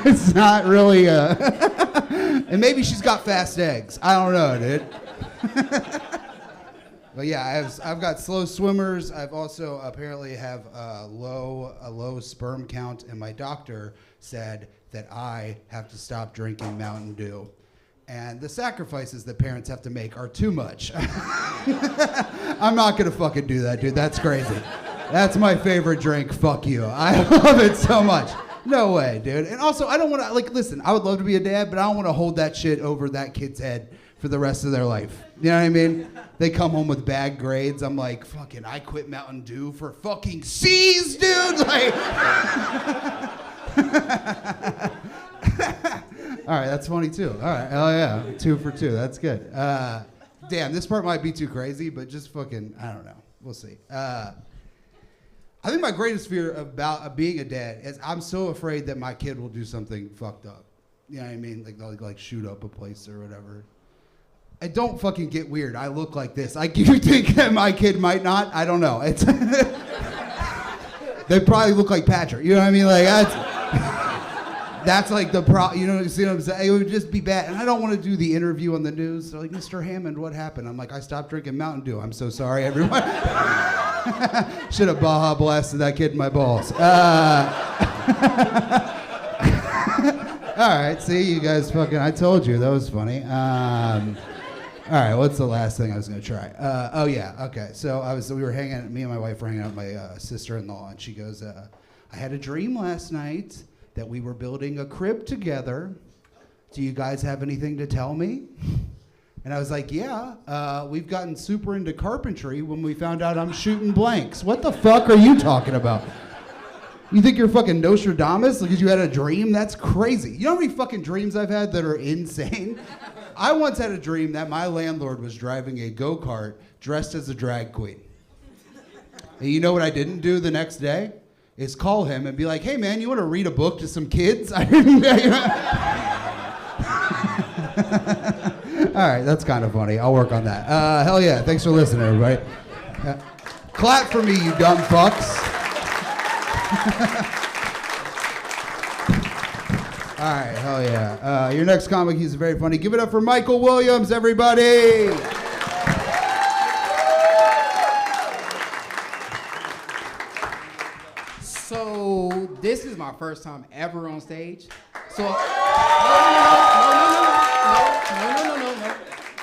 It's not really and maybe she's got fast eggs. I don't know, dude. But yeah, I've got slow swimmers. I've also apparently have a low sperm count, and my doctor said that I have to stop drinking Mountain Dew. And the sacrifices that parents have to make are too much. I'm not gonna fucking do that, dude. That's crazy. That's my favorite drink. Fuck you. I love it so much. No way, dude. And also, I don't want to, like, listen, I would love to be a dad, but I don't want to hold that shit over that kid's head for the rest of their life. You know what I mean? They come home with bad grades. I'm like, fucking, I quit Mountain Dew for fucking C's, dude. Like, all right, that's funny too. All right, hell yeah, 2 for 2. That's good. Damn, this part might be too crazy, but just fucking, I don't know. We'll see. I think my greatest fear about being a dad is I'm so afraid that my kid will do something fucked up. You know what I mean? Like they'll like shoot up a place or whatever. I don't fucking get weird. I look like this. You think that my kid might not? I don't know. It's they probably look like Patrick. You know what I mean? Like that's like the you know, you see what I'm saying? It would just be bad. And I don't want to do the interview on the news. They're like, Mr. Hammond, what happened? I'm like, I stopped drinking Mountain Dew. I'm so sorry, everyone. Should have Baja blasted that kid in my balls. All right, see, you guys fucking, I told you, that was funny. All right, what's the last thing I was gonna try? Oh yeah, okay. So we were hanging, me and my wife were hanging out with my sister-in-law, and she goes, I had a dream last night that we were building a crib together. Do you guys have anything to tell me? And I was like, yeah, we've gotten super into carpentry when we found out I'm shooting blanks. What the fuck are you talking about? You think you're fucking Nostradamus because you had a dream? That's crazy. You know how many fucking dreams I've had that are insane? I once had a dream that my landlord was driving a go-kart dressed as a drag queen. And you know what I didn't do the next day? Is call him and be like, hey man, you want to read a book to some kids? I didn't. All right, that's kind of funny. I'll work on that. Hell yeah, thanks for listening, everybody. Clap for me, you dumb fucks. All right, hell yeah. Your next comic, he's very funny. Give it up for Michael Williams, everybody. So this is my first time ever on stage. So no.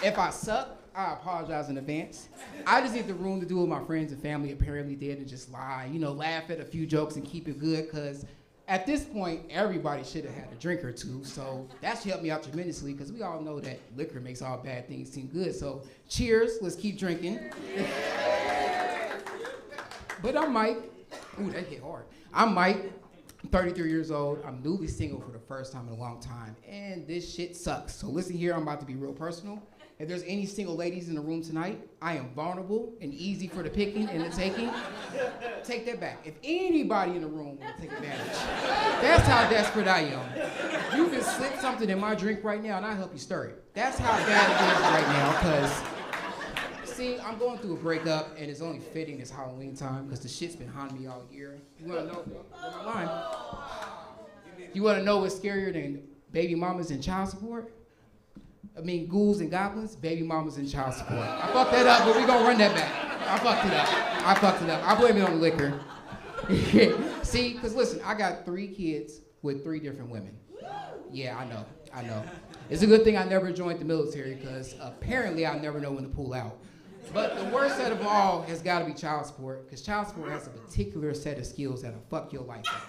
If I suck, I apologize in advance. I just need the room to do what my friends and family apparently did and just lie, you know, laugh at a few jokes and keep it good, because at this point, everybody should have had a drink or two. So that should help me out tremendously, because we all know that liquor makes all bad things seem good. So cheers, let's keep drinking. But I'm Mike. Ooh, that hit hard. I'm Mike. I'm 33 years old. I'm newly single for the first time in a long time. And this shit sucks. So listen here, I'm about to be real personal. If there's any single ladies in the room tonight, I am vulnerable and easy for the picking and the taking. Take that back. If anybody in the room will take advantage, that's how desperate I am. You can slip something in my drink right now and I'll help you stir it. That's how bad it is right now, because, see, I'm going through a breakup and it's only fitting it's Halloween time because the shit's been haunting me all year. You wanna know? Am I lying? You wanna know what's scarier than baby mamas and child support? I mean, ghouls and goblins, baby mamas and child support. I fucked that up, but we gonna run that back. I fucked it up. I blame it on the liquor. See, because listen, I got 3 kids with 3 different women. Yeah, I know. It's a good thing I never joined the military, because apparently I never know when to pull out. But the worst set of all has got to be child support, because child support has a particular set of skills that'll fuck your life up.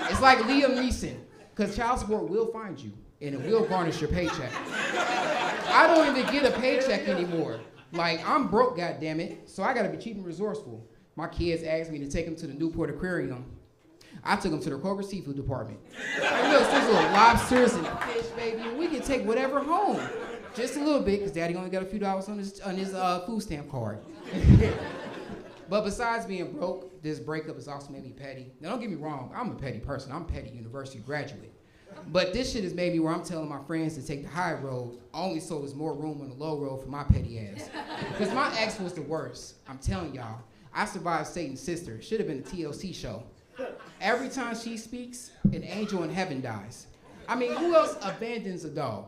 It's like Liam Neeson, because child support will find you. And it will garnish your paycheck. I don't even get a paycheck anymore. Like, I'm broke, goddammit, so I gotta be cheap and resourceful. My kids asked me to take them to the Newport Aquarium. I took them to the Kroger Seafood Department. Like, look, there's little lobsters and fish, baby, and we can take whatever home. Just a little bit, because Daddy only got a few dollars on his food stamp card. But besides being broke, this breakup has also made me petty. Now, don't get me wrong, I'm a petty person. I'm a petty university graduate. But this shit has made me where I'm telling my friends to take the high road, only so there's more room on the low road for my petty ass. Because my ex was the worst. I'm telling y'all. I survived Satan's sister. Should have been a TLC show. Every time she speaks, an angel in heaven dies. I mean, who else abandons a dog?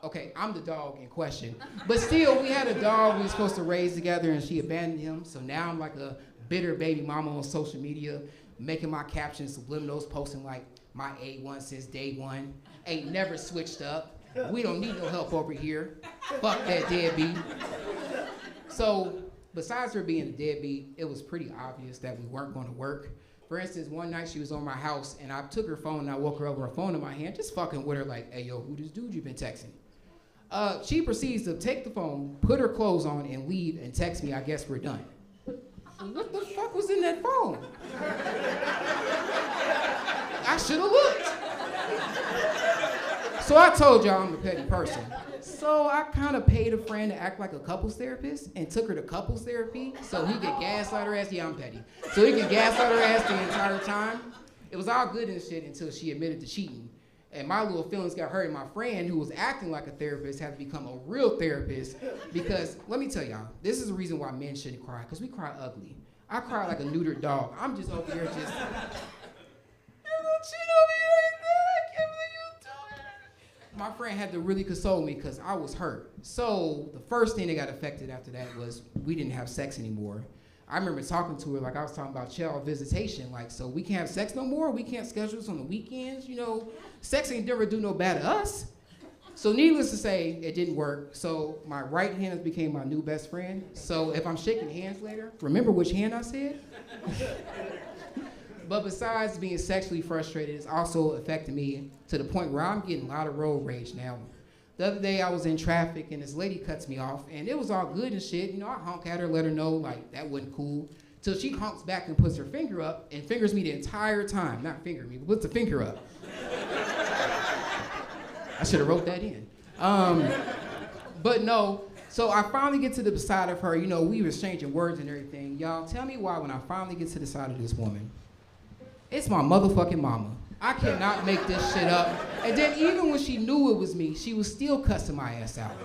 Okay, I'm the dog in question. But still, we had a dog we were supposed to raise together, and she abandoned him. So now I'm like a bitter baby mama on social media, making my captions subliminals, posting like, my A1 since day one. Ain't never switched up. We don't need no help over here. Fuck that deadbeat. So, besides her being a deadbeat, it was pretty obvious that we weren't going to work. For instance, one night she was on my house, and I took her phone, and I woke her up with her phone in my hand, just fucking with her like, hey, yo, who this dude you been texting? She proceeds to take the phone, put her clothes on, and leave, and text me, I guess we're done. What the fuck was in that phone? I should have looked. So I told y'all I'm a petty person. So I kind of paid a friend to act like a couples therapist and took her to couples therapy so he could gaslight her ass. Yeah, I'm petty. So he could gaslight her ass the entire time. It was all good and shit until she admitted to cheating. And my little feelings got hurt. And my friend, who was acting like a therapist, had to become a real therapist. Because, let me tell y'all, this is the reason why men shouldn't cry. Because we cry ugly. I cry like a neutered dog. I'm just over here just... My friend had to really console me because I was hurt. So the first thing that got affected after that was we didn't have sex anymore. I remember talking to her like I was talking about child visitation. Like, so we can't have sex no more? We can't schedule this on the weekends? You know, sex ain't never do no bad to us. So needless to say, it didn't work. So my right hand has became my new best friend. So if I'm shaking hands later, remember which hand I said? But besides being sexually frustrated, it's also affected me to the point where I'm getting a lot of road rage now. The other day I was in traffic and this lady cuts me off and it was all good and shit. You know, I honk at her, let her know like that wasn't cool. Till she honks back and puts her finger up and fingers me the entire time. Not finger me, but puts the finger up. I should have wrote that in. But no, so I finally get to the side of her. You know, we were exchanging words and everything. Y'all, tell me why when I finally get to the side of this woman, it's my motherfucking mama. I cannot make this shit up. And then even when she knew it was me, she was still cussing my ass out.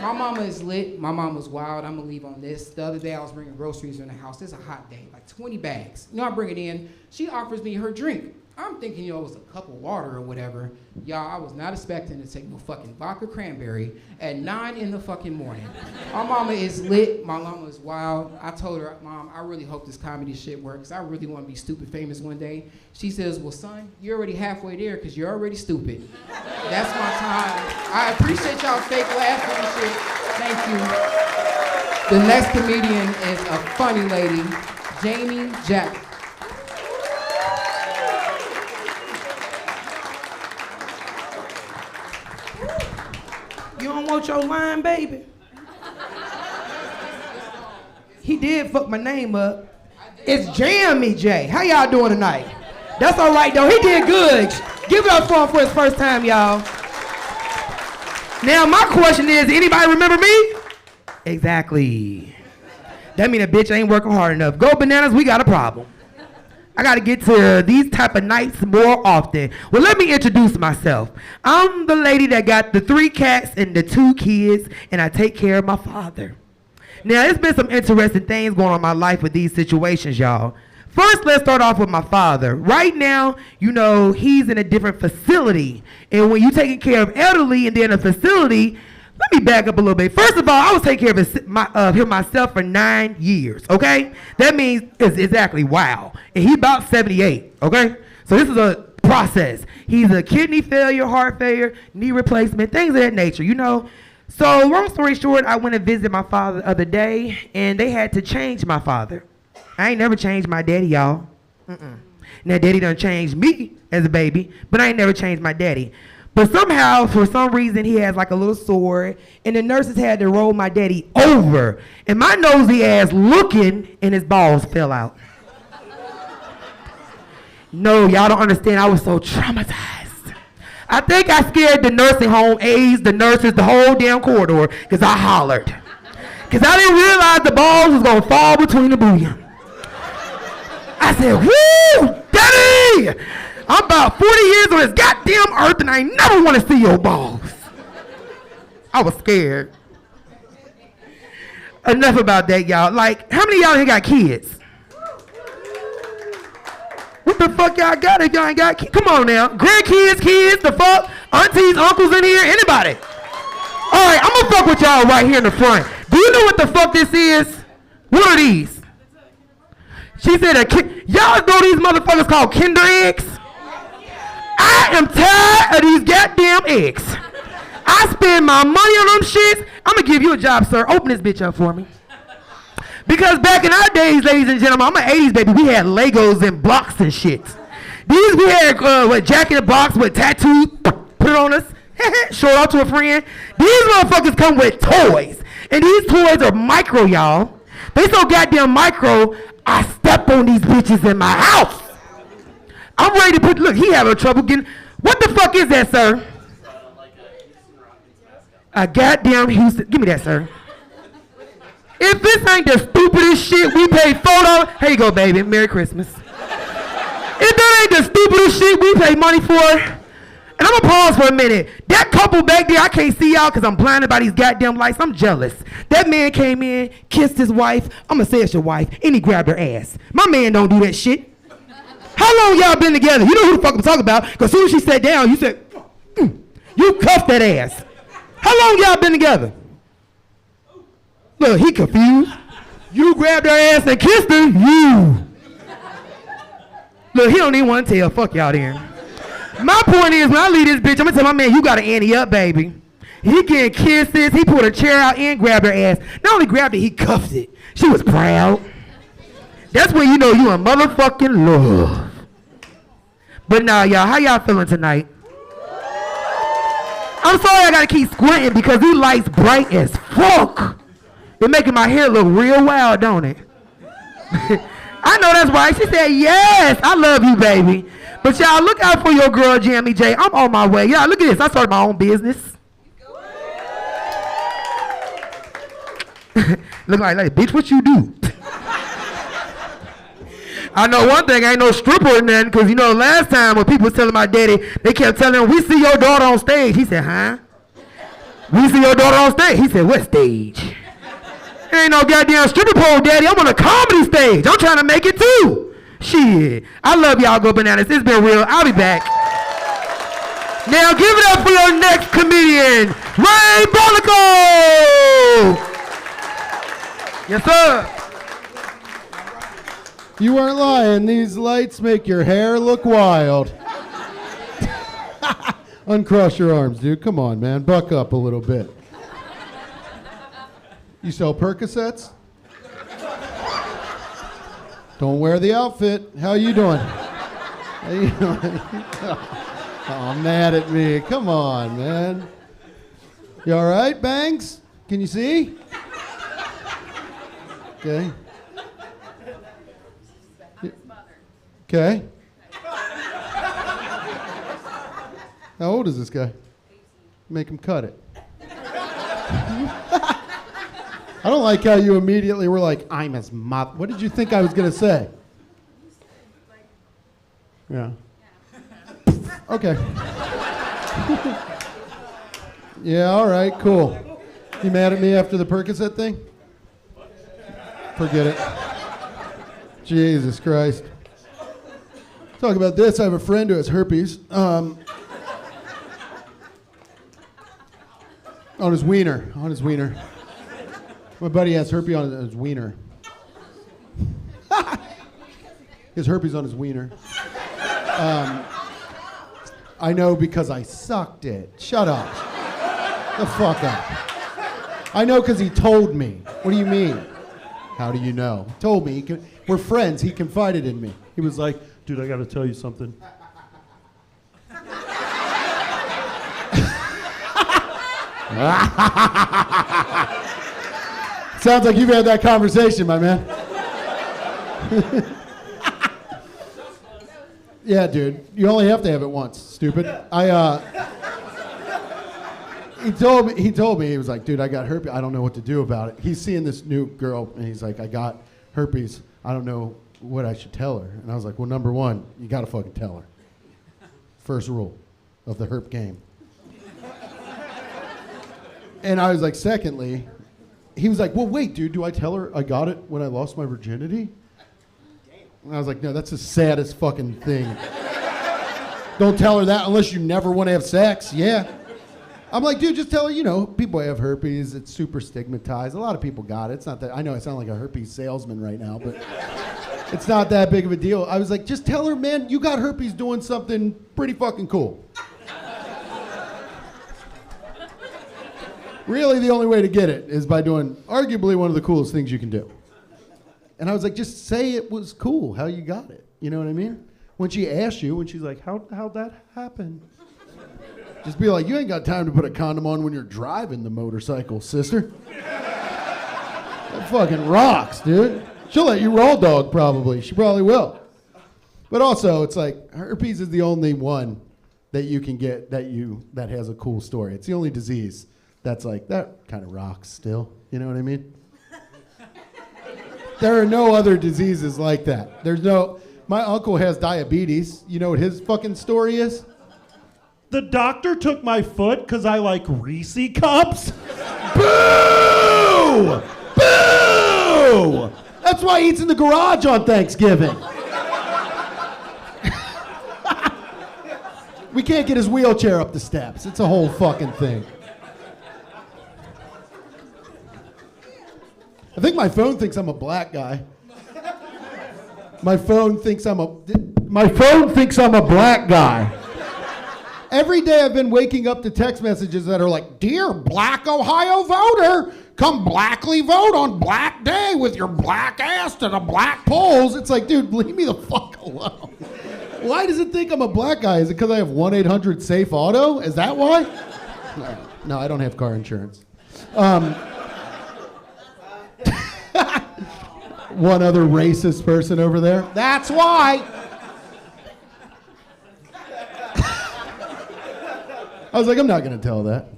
My mama is lit. My mama's wild. I'm gonna leave on this. The other day I was bringing groceries in the house. It's a hot day, like 20 bags. You know, I bring it in. She offers me her drink. I'm thinking, you know, it was a cup of water or whatever. Y'all, I was not expecting to take no fucking vodka cranberry at 9 in the fucking morning. My mama is lit. My mama is wild. I told her, Mom, I really hope this comedy shit works. I really want to be stupid famous one day. She says, well, son, you're already halfway there because you're already stupid. That's my time. I appreciate y'all fake laughing and shit. Thank you. The next comedian is a funny lady, Jamie Jack. You don't want your line, baby? He did fuck my name up. It's Jamie J. How y'all doing tonight? That's all right, though. He did good. Give it up for him for his first time, y'all. Now, my question is, anybody remember me? Exactly. That mean a bitch ain't working hard enough. Go bananas, we got a problem. I gotta get to these type of nights more often. Well, let me introduce myself. I'm the lady that got the 3 cats and the 2 kids, and I take care of my father. Now, there's been some interesting things going on in my life with these situations, y'all. First, let's start off with my father. Right now, you know, he's in a different facility. And when you're taking care of elderly and they're in a facility, let me back up a little bit. First of all, I was taking care of him myself for 9 years, okay? That means it's exactly wow. And he's about 78, okay? So this is a process. He's a kidney failure, heart failure, knee replacement, things of that nature, you know? So long story short, I went and visited my father the other day, and they had to change my father. I ain't never changed my daddy, y'all. Now, daddy done changed me as a baby, but I ain't never changed my daddy. But somehow, for some reason, he has like a little sore, and the nurses had to roll my daddy over, and my nosy ass looking, and his balls fell out. No, y'all don't understand. I was so traumatized. I think I scared the nursing home aides, the nurses, the whole damn corridor, because I hollered. Because I didn't realize the balls was going to fall between the booyah. I said, woo, daddy! I'm about 40 years on this goddamn earth and I ain't never want to see your balls. I was scared. Enough about that, y'all. Like, how many of y'all here got kids? What the fuck y'all got if y'all ain't got kids? Come on now. Grandkids, kids, the fuck? Aunties, uncles in here? Anybody? All right, I'm gonna fuck with y'all right here in the front. Do you know what the fuck this is? What are these? She said, y'all know these motherfuckers called Kinder eggs? I am tired of these goddamn eggs. I spend my money on them shits. I'm gonna give you a job, sir. Open this bitch up for me. Because back in our days, ladies and gentlemen, I'm an 80s baby, we had Legos and blocks and shit. These we had Jack in the Box with tattoos, put it on us, show it out to a friend. These motherfuckers come with toys. And these toys are micro, y'all. They so goddamn micro, I step on these bitches in my house. I'm ready to put, look, he having trouble getting, what the fuck is that, sir? A goddamn Houston, give me that, sir. If this ain't the stupidest shit we paid $4, here you go, baby, Merry Christmas. If that ain't the stupidest shit we pay money for, and I'm gonna pause for a minute. That couple back there, I can't see y'all because I'm blinded by these goddamn lights. I'm jealous. That man came in, kissed his wife. I'm gonna say it's your wife, and he grabbed her ass. My man don't do that shit. How long y'all been together? You know who the fuck I'm talking about, because as soon as she sat down, you said, you cuffed that ass. How long y'all been together? Look, he confused. You grabbed her ass and kissed her, you. Look, he don't even want to tell. Fuck y'all then. My point is, when I leave this bitch, I'm gonna tell my man, you gotta ante up, baby. He getting kisses, he pulled a chair out and grabbed her ass. Not only grabbed it, he cuffed it. She was proud. That's when you know you in motherfucking love. But now, y'all, how y'all feeling tonight? I'm sorry I gotta keep squinting because these lights bright as fuck. They're making my hair look real wild, don't it? I know that's right. She said, yes, I love you, baby. But y'all, look out for your girl, Jamie J. I'm on my way. Y'all, look at this. I started my own business. Look like, bitch, what you do? I know one thing, I ain't no stripper or nothing, because, you know, last time when people was telling my daddy, they kept telling him, we see your daughter on stage. He said, huh? We see your daughter on stage. He said, what stage? There ain't no goddamn stripper pole, daddy. I'm on a comedy stage. I'm trying to make it too. Shit. I love y'all. Go bananas. It's been real. I'll be back. Now give it up for your next comedian, Ray Barnacle. Yes, sir. You weren't lying. These lights make your hair look wild. Uncross your arms, dude. Come on, man. Buck up a little bit. You sell Percocets? Don't wear the outfit. How you doing? How you doing? Oh, mad at me. Come on, man. You all right, Bangs? Can you see? Okay. Okay. How old is this guy? Make him cut it. I don't like how you immediately were like, I'm his mother. What did you think I was going to say? Yeah. Okay. Yeah, all right, cool. You mad at me after the Percocet thing? Forget it. Jesus Christ. Talk about this. I have a friend who has herpes. On his wiener. On his wiener. My buddy has herpes on his wiener. His herpes on his wiener. I know because I sucked it. Shut up. The fuck up. I know because he told me. What do you mean? How do you know? He told me. We're friends. He confided in me. He was like, dude, I got to tell you something. Sounds like you've had that conversation, my man. Yeah, dude. You only have to have it once, stupid. He told me, he was like, dude, I got herpes. I don't know what to do about it. He's seeing this new girl, and he's like, I got herpes. I don't know what I should tell her. And I was like, well, number one, you got to fucking tell her. First rule of the herp game. And I was like, secondly, he was like, well, wait, dude, do I tell her I got it when I lost my virginity? And I was like, no, that's the saddest fucking thing. Don't tell her that unless you never want to have sex. Yeah. I'm like, dude, just tell her, you know, people have herpes. It's super stigmatized. A lot of people got it. It's not that, I know I sound like a herpes salesman right now, but it's not that big of a deal. I was like, just tell her, man, you got herpes doing something pretty fucking cool. Really, the only way to get it is by doing arguably one of the coolest things you can do. And I was like, just say it was cool, how you got it. You know what I mean? When she asks you, when she's like, how'd that happen? Just be like, you ain't got time to put a condom on when you're driving the motorcycle, sister. That fucking rocks, dude. She'll let you raw dog, probably. She probably will. But also, it's like, herpes is the only one that you can get that has a cool story. It's the only disease that's like, that kind of rocks still. You know what I mean? There are no other diseases like that. My uncle has diabetes. You know what his fucking story is? The doctor took my foot because I like Reese cups. Boo! Boo! That's why he eats in the garage on Thanksgiving. We can't get his wheelchair up the steps. It's a whole fucking thing. I think my phone thinks I'm a black guy. My phone thinks I'm a black guy. Every day I've been waking up to text messages that are like, "Dear Black Ohio voter, come blackly vote on Black Day with your black ass to the black polls." It's like, dude, leave me the fuck alone. Why does it think I'm a black guy? Is it because I have 1-800-SAFE-AUTO? Is that why? No, I don't have car insurance. One other racist person over there. That's why. I was like, I'm not going to tell that.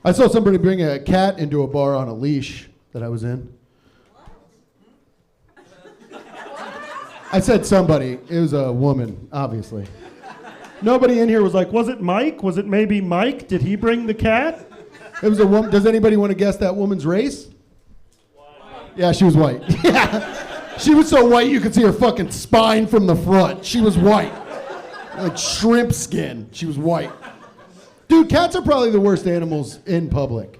I saw somebody bring a cat into a bar on a leash that I was in. I said somebody. It was a woman, obviously. Nobody in here was like, was it Mike? Was it maybe Mike? Did he bring the cat? It was a woman. Does anybody want to guess that woman's race? Yeah, she was white. Yeah. She was so white you could see her fucking spine from the front. She was white. Like shrimp skin. She was white. Dude, cats are probably the worst animals in public.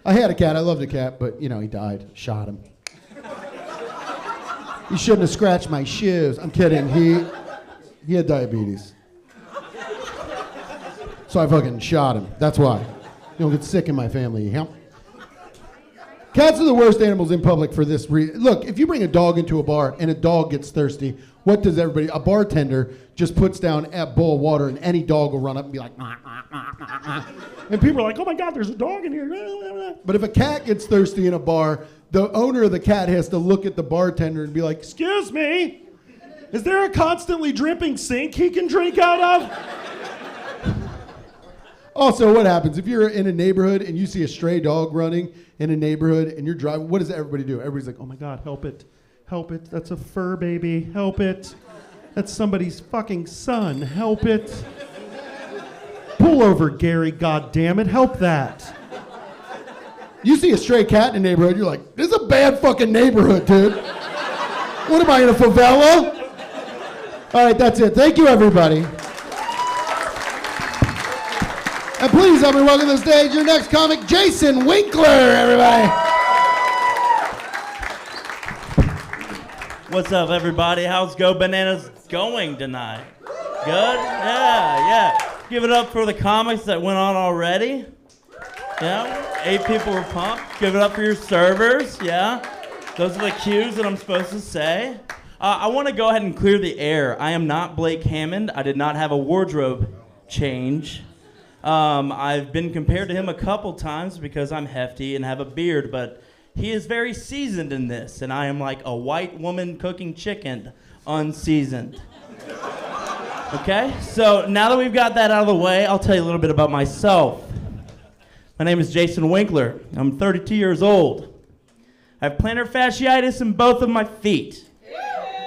I had a cat. I loved a cat, but, you know, he died. Shot him. He shouldn't have scratched my shoes. I'm kidding. He had diabetes. So I fucking shot him. That's why. You don't get sick in my family, you know? Cats are the worst animals in public for this reason. Look, if you bring a dog into a bar and a dog gets thirsty, what does everybody... A bartender just puts down a bowl of water and any dog will run up and be like... Nah, nah, nah, nah, nah. And people are like, oh my God, there's a dog in here. But if a cat gets thirsty in a bar, the owner of the cat has to look at the bartender and be like, excuse me, is there a constantly dripping sink he can drink out of? Also, what happens if you're in a neighborhood and you see a stray dog running in a neighborhood and you're driving? What does everybody do? Everybody's like, oh my God, help it. Help it. That's a fur baby. Help it. That's somebody's fucking son. Help it. Pull over, Gary, goddammit. Help that. You see a stray cat in a neighborhood, you're like, this is a bad fucking neighborhood, dude. What am I, in a favela? All right, that's it. Thank you, everybody. And please help me welcome to the stage your next comic, Jason Winkler, everybody. What's up, everybody? How's Go Bananas going tonight? Good? Yeah. Give it up for the comics that went on already. Yeah, 8 people were pumped. Give it up for your servers. Yeah, those are the cues that I'm supposed to say. I want to go ahead and clear the air. I am not Blake Hammond. I did not have a wardrobe change. I've been compared to him a couple times because I'm hefty and have a beard, but he is very seasoned in this, and I am like a white woman cooking chicken, unseasoned. Okay, so now that we've got that out of the way, I'll tell you a little bit about myself. My name is Jason Winkler. I'm 32 years old. I have plantar fasciitis in both of my feet.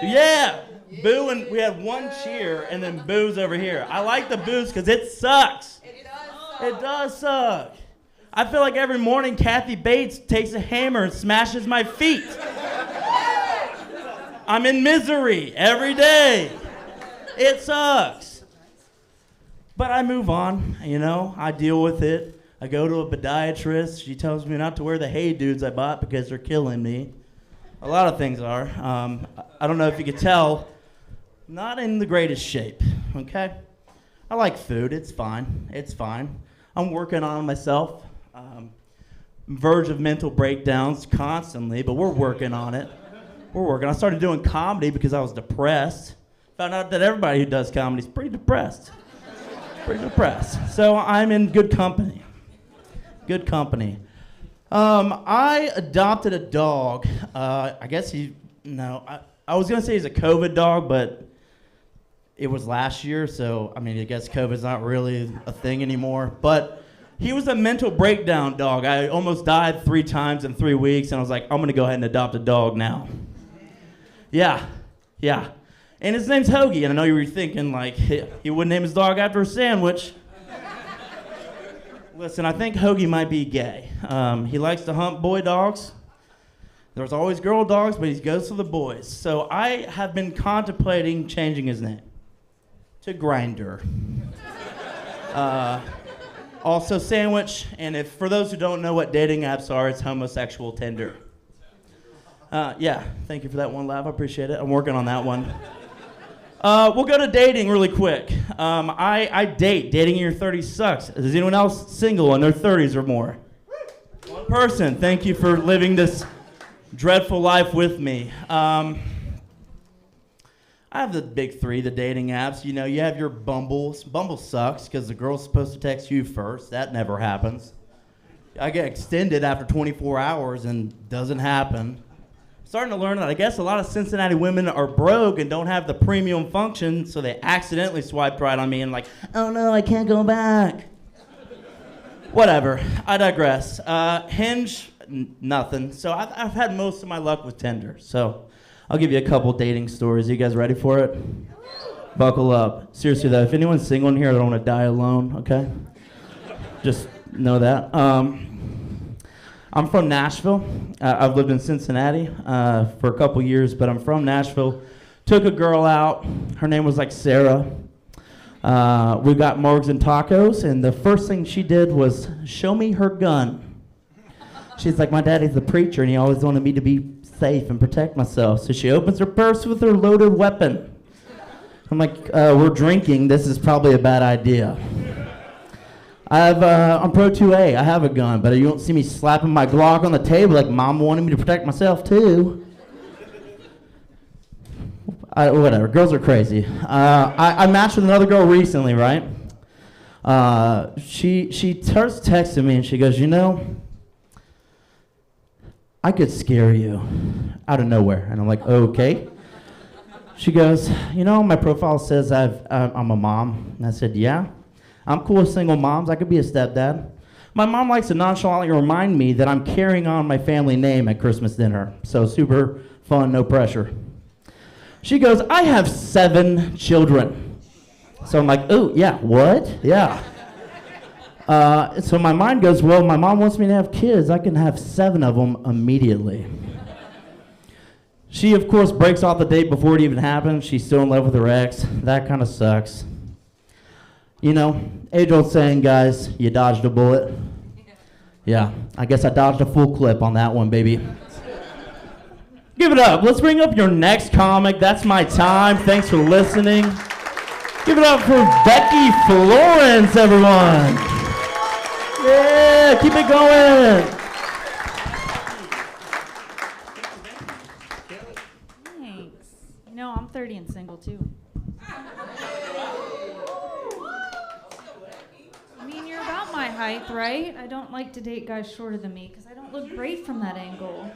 Yeah, boo, and we had one cheer and then boos over here. I like the boos because it sucks. It does suck. I feel like every morning Kathy Bates takes a hammer and smashes my feet. I'm in misery every day. It sucks. But I move on, you know, I deal with it. I go to a podiatrist. She tells me not to wear the Hey Dudes I bought because they're killing me. A lot of things are. I don't know if you could tell, not in the greatest shape, okay? I like food, it's fine, it's fine. I'm working on myself. Verge of mental breakdowns constantly, but we're working on it. I started doing comedy because I was depressed. Found out that everybody who does comedy is pretty depressed. So I'm in good company. I adopted a dog. I guess I was gonna say he's a COVID dog, but it was last year, so I mean, I guess COVID's not really a thing anymore. But he was a mental breakdown dog. I almost died 3 times in 3 weeks, and I was like, I'm gonna go ahead and adopt a dog now. Yeah. And his name's Hoagie, and I know you were thinking, like, he wouldn't name his dog after a sandwich. Listen, I think Hoagie might be gay. He likes to hunt boy dogs. There's always girl dogs, but he goes for the boys. So I have been contemplating changing his name to Grinder. Also Sandwich, and for those who don't know what dating apps are, it's homosexual Tinder. Yeah, thank you for that one laugh. I appreciate it. I'm working on that one. We'll go to dating really quick. I date. Dating in your 30s sucks. Is anyone else single in their 30s or more? One person. Thank you for living this dreadful life with me. I have the big 3, the dating apps. You know, you have your Bumble. Bumble sucks because the girl's supposed to text you first. That never happens. I get extended after 24 hours and doesn't happen. Starting to learn that I guess a lot of Cincinnati women are broke and don't have the premium function, so they accidentally swiped right on me and like, oh no, I can't go back. Whatever, I digress. Hinge, nothing. So I've had most of my luck with Tinder. So I'll give you a couple dating stories. You guys ready for it? Buckle up. Seriously though, if anyone's single in here, I don't want to die alone, okay? Just know that. I'm from Nashville. I've lived in Cincinnati for a couple years, but I'm from Nashville. Took a girl out. Her name was like Sarah. We got margs and tacos, and the first thing she did was show me her gun. She's like, my daddy's a preacher, and he always wanted me to be safe and protect myself. So she opens her purse with her loaded weapon. I'm like, we're drinking. This is probably a bad idea. I'm Pro 2A. I have a gun, but you don't see me slapping my Glock on the table like Mom wanted me to protect myself too. Whatever. Girls are crazy. I matched with another girl recently, right? She starts texting me and she goes, you know, I could scare you out of nowhere. And I'm like, okay. She goes, you know, my profile says I'm a mom. And I said, yeah. I'm cool with single moms. I could be a stepdad. My mom likes to nonchalantly remind me that I'm carrying on my family name at Christmas dinner. So super fun, no pressure. She goes, I have 7 children. So I'm like, oh, yeah, what? Yeah. So my mind goes, well, my mom wants me to have kids. I can have 7 of them immediately. She, of course, breaks off the date before it even happens. She's still in love with her ex. That kind of sucks. You know, age-old saying, guys, you dodged a bullet. Yeah, I guess I dodged a full clip on that one, baby. Give it up. Let's bring up your next comic. That's my time. Thanks for listening. Give it up for Becky Florence, everyone. Yeah, keep it going. Thanks. You know, I'm 30 and single, too. I mean, you're about my height, right? I don't like to date guys shorter than me because I don't look great from that angle.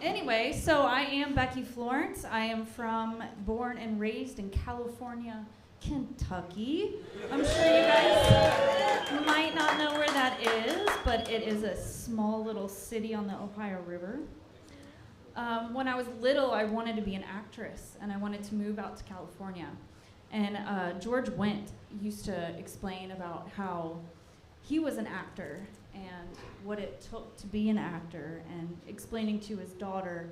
Anyway, so I am Becky Florence. I am born and raised in California, Kentucky. I'm sure you guys might not know where that is, but it is a small little city on the Ohio River. When I was little, I wanted to be an actress, and I wanted to move out to California. And George Wendt used to explain about how he was an actor and what it took to be an actor, and explaining to his daughter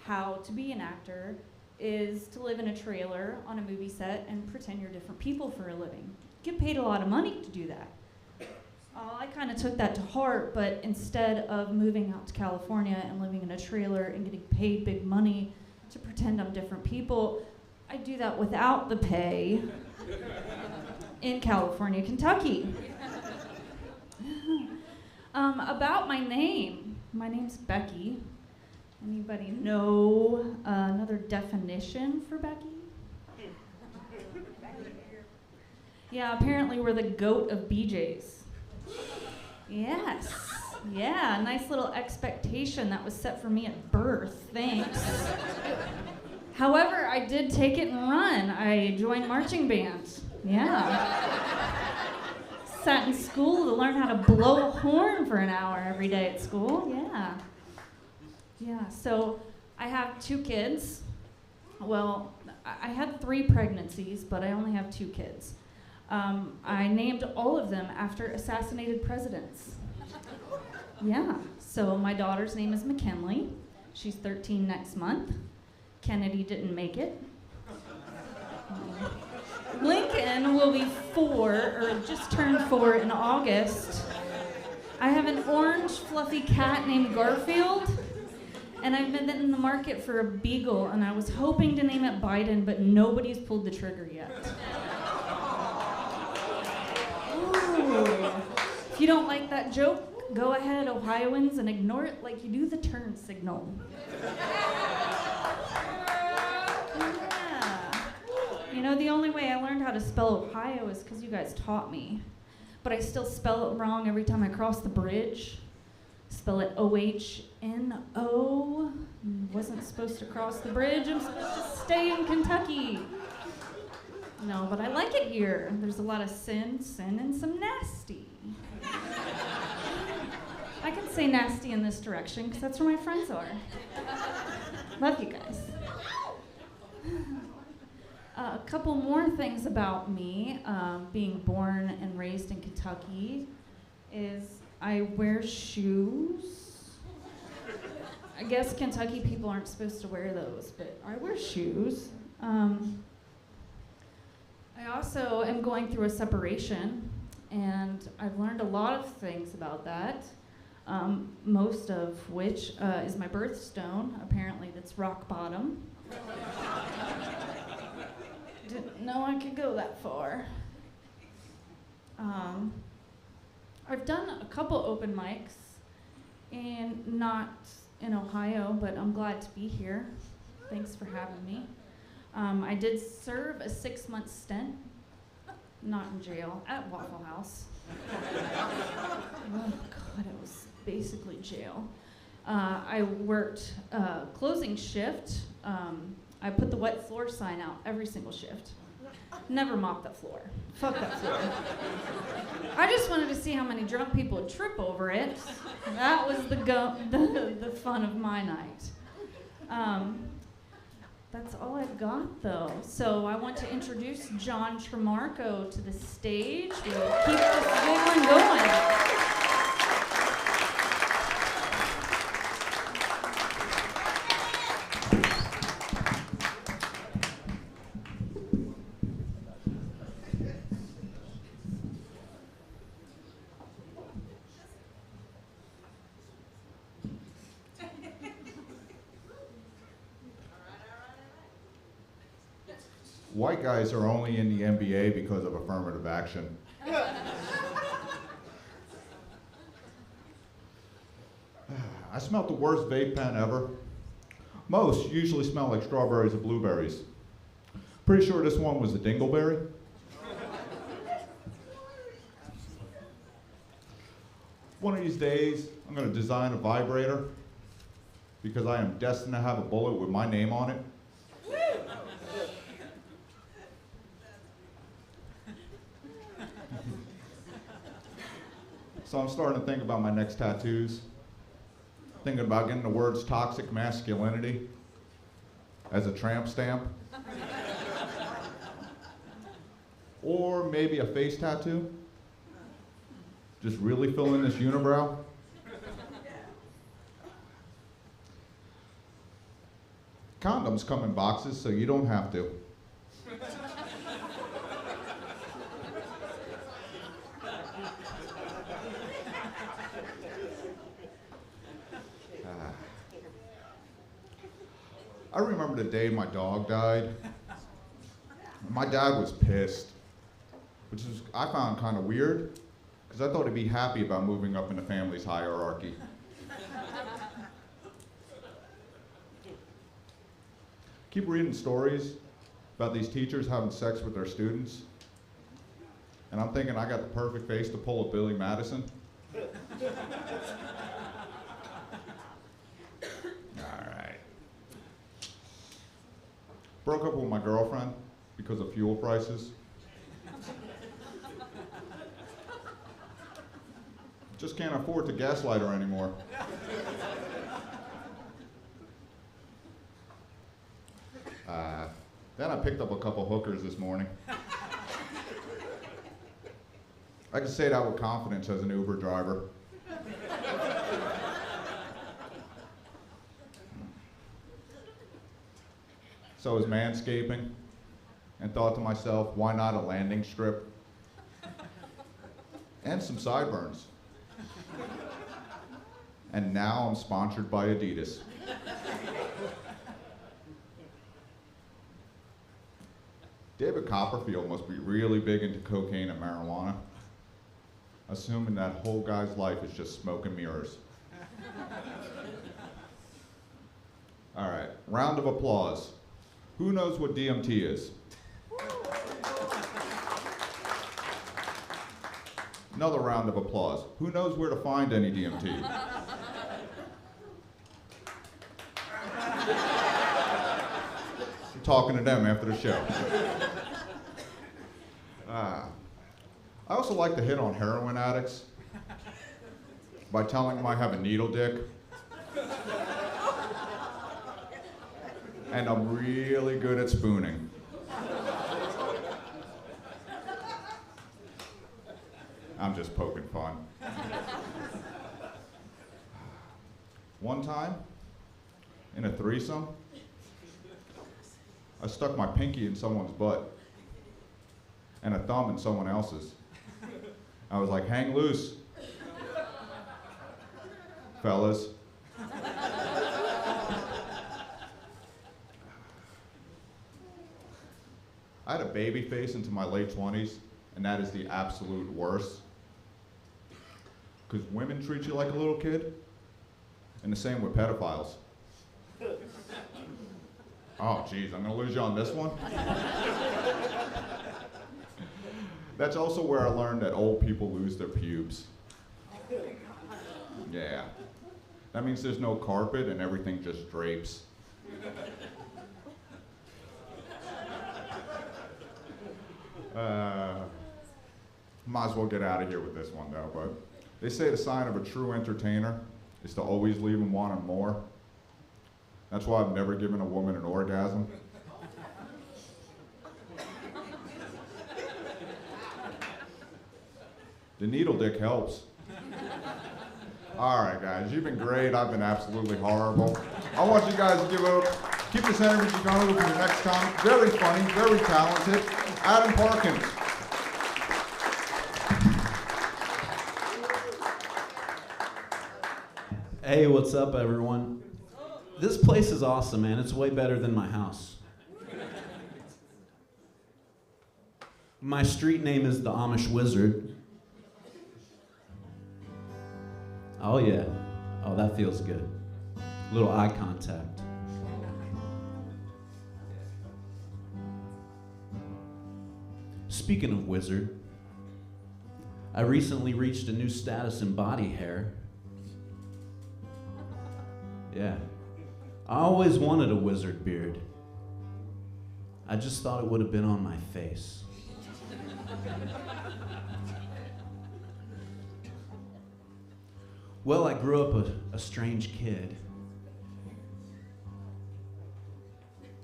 how to be an actor is to live in a trailer on a movie set and pretend you're different people for a living. Get paid a lot of money to do that. I kind of took that to heart, but instead of moving out to California and living in a trailer and getting paid big money to pretend I'm different people, I do that without the pay in California, Kentucky. About my name. My name's Becky. Anybody know another definition for Becky? Yeah, apparently we're the goat of BJ's. Yes. Yeah, nice little expectation that was set for me at birth. Thanks. However, I did take it and run. I joined marching band. Yeah. Sat in school to learn how to blow a horn for an hour every day at school. Yeah. Yeah, so I have 2 kids. Well, I had 3 pregnancies, but I only have 2 kids. I named all of them after assassinated presidents. Yeah, so my daughter's name is McKinley. She's 13 next month. Kennedy didn't make it. Lincoln will be 4, or just turned 4 in August. I have an orange fluffy cat named Garfield, and I've been in the market for a beagle, and I was hoping to name it Biden, but nobody's pulled the trigger yet. Ooh. If you don't like that joke, go ahead, Ohioans, and ignore it like you do the turn signal. You know, the only way I learned how to spell Ohio is because you guys taught me. But I still spell it wrong every time I cross the bridge. Spell it O-H-N-O. Wasn't supposed to cross the bridge. I'm supposed to stay in Kentucky. No, but I like it here. There's a lot of sin, and some nasty. I can say nasty in this direction because that's where my friends are. Love you guys. A couple more things about me, being born and raised in Kentucky, is I wear shoes. I guess Kentucky people aren't supposed to wear those, but I wear shoes. I also am going through a separation, and I've learned a lot of things about that, most of which is my birthstone. Apparently that's rock bottom. Didn't know I could go that far. I've done a couple open mics, and not in Ohio, but I'm glad to be here. Thanks for having me. I did serve a 6-month stint, not in jail, at Waffle House. Oh God, it was basically jail. I worked closing shift. I put the wet floor sign out every single shift. Never mopped that floor. Fuck that floor. I just wanted to see how many drunk people would trip over it. That was the fun of my night. That's all I've got, though. So I want to introduce John Tremarco to the stage. We'll keep this good one going. White guys are only in the NBA because of affirmative action. I smelled the worst vape pen ever. Most usually smell like strawberries or blueberries. Pretty sure this one was a dingleberry. One of these days, I'm going to design a vibrator because I am destined to have a bullet with my name on it. So I'm starting to think about my next tattoos. thinking about getting the words toxic masculinity as a tramp stamp. Or maybe a face tattoo. Just really fill in this unibrow. Condoms come in boxes, so you don't have to. I remember the day my dog died. My dad was pissed, which is, I found kind of weird, because I thought he'd be happy about moving up in the family's hierarchy. Keep reading stories about these teachers having sex with their students, and I'm thinking I got the perfect face to pull a Billy Madison. Broke up with my girlfriend because of fuel prices. Just can't afford to gaslight her anymore. Then I picked up a couple hookers this morning. I can say that with confidence as an Uber driver. So I was manscaping and thought to myself, why not a landing strip? And some sideburns. And now I'm sponsored by Adidas. David Copperfield must be really big into cocaine and marijuana, assuming that whole guy's life is just smoke and mirrors. All right, round of applause. Who knows what DMT is? Another round of applause. Who knows where to find any DMT? I'm talking to them after the show. I also like to hit on heroin addicts by telling them I have a needle dick. And I'm really good at spooning. I'm just poking fun. One time, in a threesome, I stuck my pinky in someone's butt and a thumb in someone else's. I was like, hang loose, fellas. I had a baby face into my late 20s, and that is the absolute worst. Because women treat you like a little kid, and the same with pedophiles. Oh, geez, I'm gonna lose you on this one? That's also where I learned that old people lose their pubes. Yeah. That means there's no carpet and everything just drapes. Might as well get out of here with this one though, but they say the sign of a true entertainer is to always leave them wanting more. That's why I've never given a woman an orgasm. The needle dick helps. All right, guys, you've been great. I've been absolutely horrible. I want you guys to keep this energy going for the next comic. Very funny, very talented, Adam Parkins. Hey, what's up, everyone? This place is awesome, man. It's way better than my house. My street name is the Amish Wizard. Oh, yeah. Oh, that feels good. A little eye contact. Speaking of wizard, I recently reached a new status in body hair. Yeah. I always wanted a wizard beard. I just thought it would have been on my face. Well, I grew up a strange kid.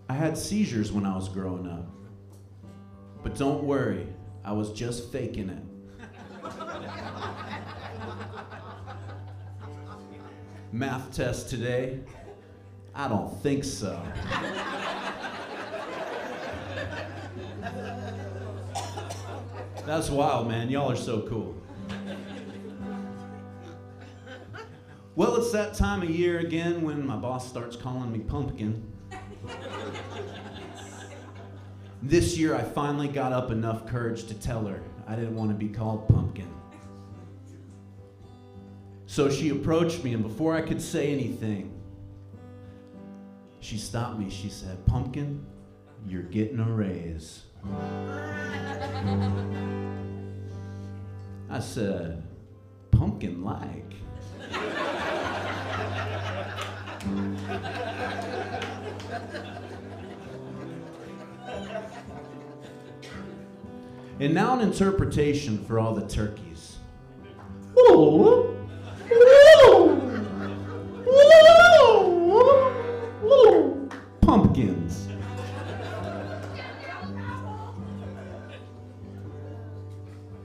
I had seizures when I was growing up. But don't worry, I was just faking it. Math test today? I don't think so. That's wild, man. Y'all are so cool. Well, it's that time of year again when my boss starts calling me Pumpkin. This year, I finally got up enough courage to tell her I didn't want to be called Pumpkin. So she approached me, and before I could say anything, she stopped me. She said, "Pumpkin, you're getting a raise." I said, "Pumpkin-like?" And now an interpretation for all the turkeys. Pumpkins.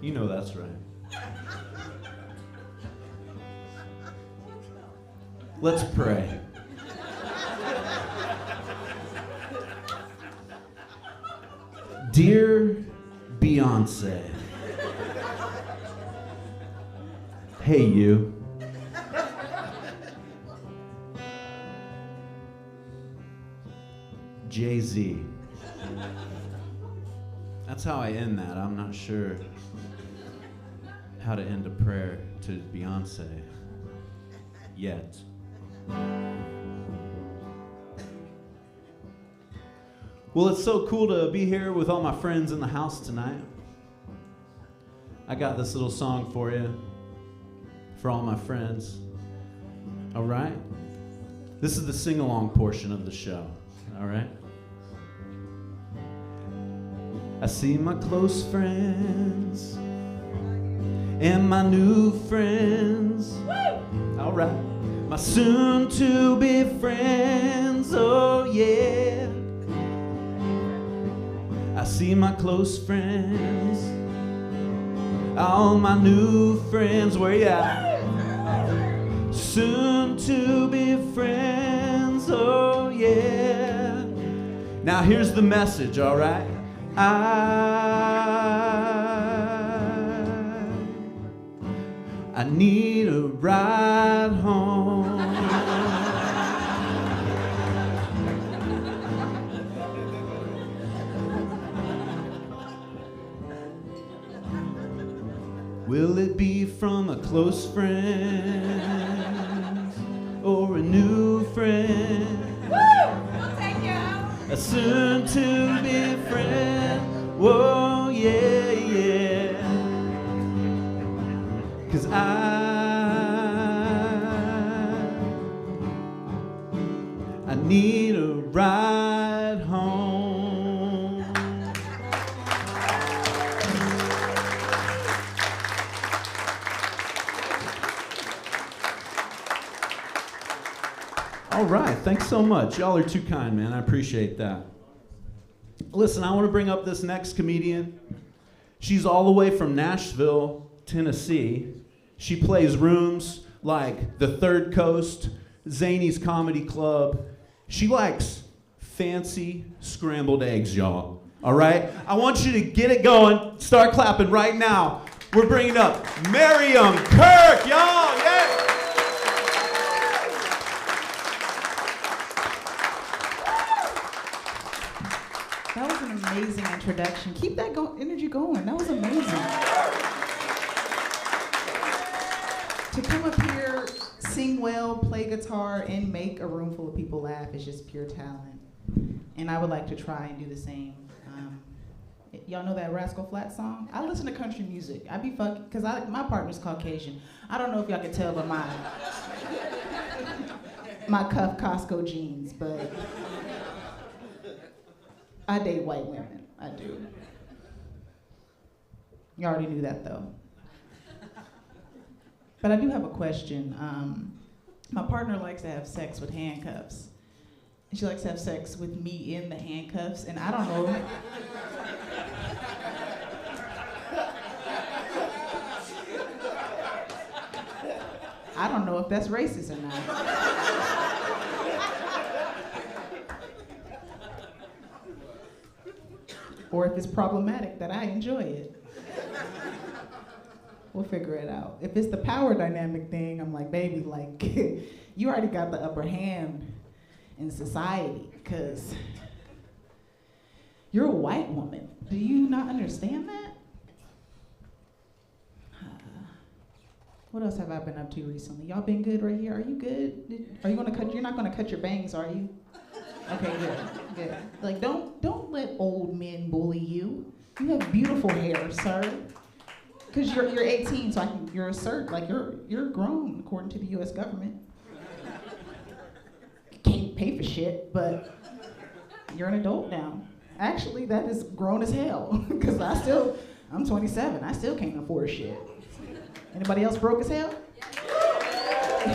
You know that's right. Let's pray. Dear Beyonce. Hey, you. Jay-Z. That's how I end that. I'm not sure how to end a prayer to Beyonce yet. Well, it's so cool to be here with all my friends in the house tonight. I got this little song for you, for all my friends. All right? This is the sing-along portion of the show. All right? I see my close friends and my new friends. Woo! All right. My soon-to-be friends, oh yeah. I see my close friends, all my new friends, where you at? Soon to be friends, oh yeah. Now here's the message, all right? I need a ride home. Will it be from a close friend or a new friend? Woo! We'll take you out. A soon-to-be friend. Whoa, yeah, yeah. 'Cause I need a ride home. All right, thanks so much. Y'all are too kind, man. I appreciate that. Listen, I want to bring up this next comedian. She's all the way from Nashville, Tennessee. She plays rooms like the Third Coast, Zany's Comedy Club. She likes fancy scrambled eggs, y'all. All right? I want you to get it going. Start clapping right now. We're bringing up Miriam Kirk, y'all. Yeah. That was an amazing introduction. Keep that energy going. That was amazing. To come up here, sing well, play guitar, and make a room full of people laugh is just pure talent. And I would like to try and do the same. Y'all know that Rascal Flatts song? I listen to country music. I be fucking, because my partner's Caucasian. I don't know if y'all can tell by my cuff Costco jeans, but I date white women. I do. You already knew that, though. But I do have a question. My partner likes to have sex with handcuffs. And she likes to have sex with me in the handcuffs, and I don't know. I don't know if that's racist or not. Or if it's problematic that I enjoy it. We'll figure it out. If it's the power dynamic thing, I'm like, baby, like, you already got the upper hand in society, because you're a white woman. Do you not understand that? What else have I been up to recently? Y'all been good right here? Are you good? Are you gonna cut? You're not gonna cut your bangs, are you? Okay, good, good. Like, don't let old men bully you. You have beautiful hair, sir. Cause you're 18, so you're a cert. Like you're grown according to the U.S. government. You can't pay for shit, but you're an adult now. Actually, that is grown as hell. Cause I'm 27. I still can't afford shit. Anybody else broke as hell?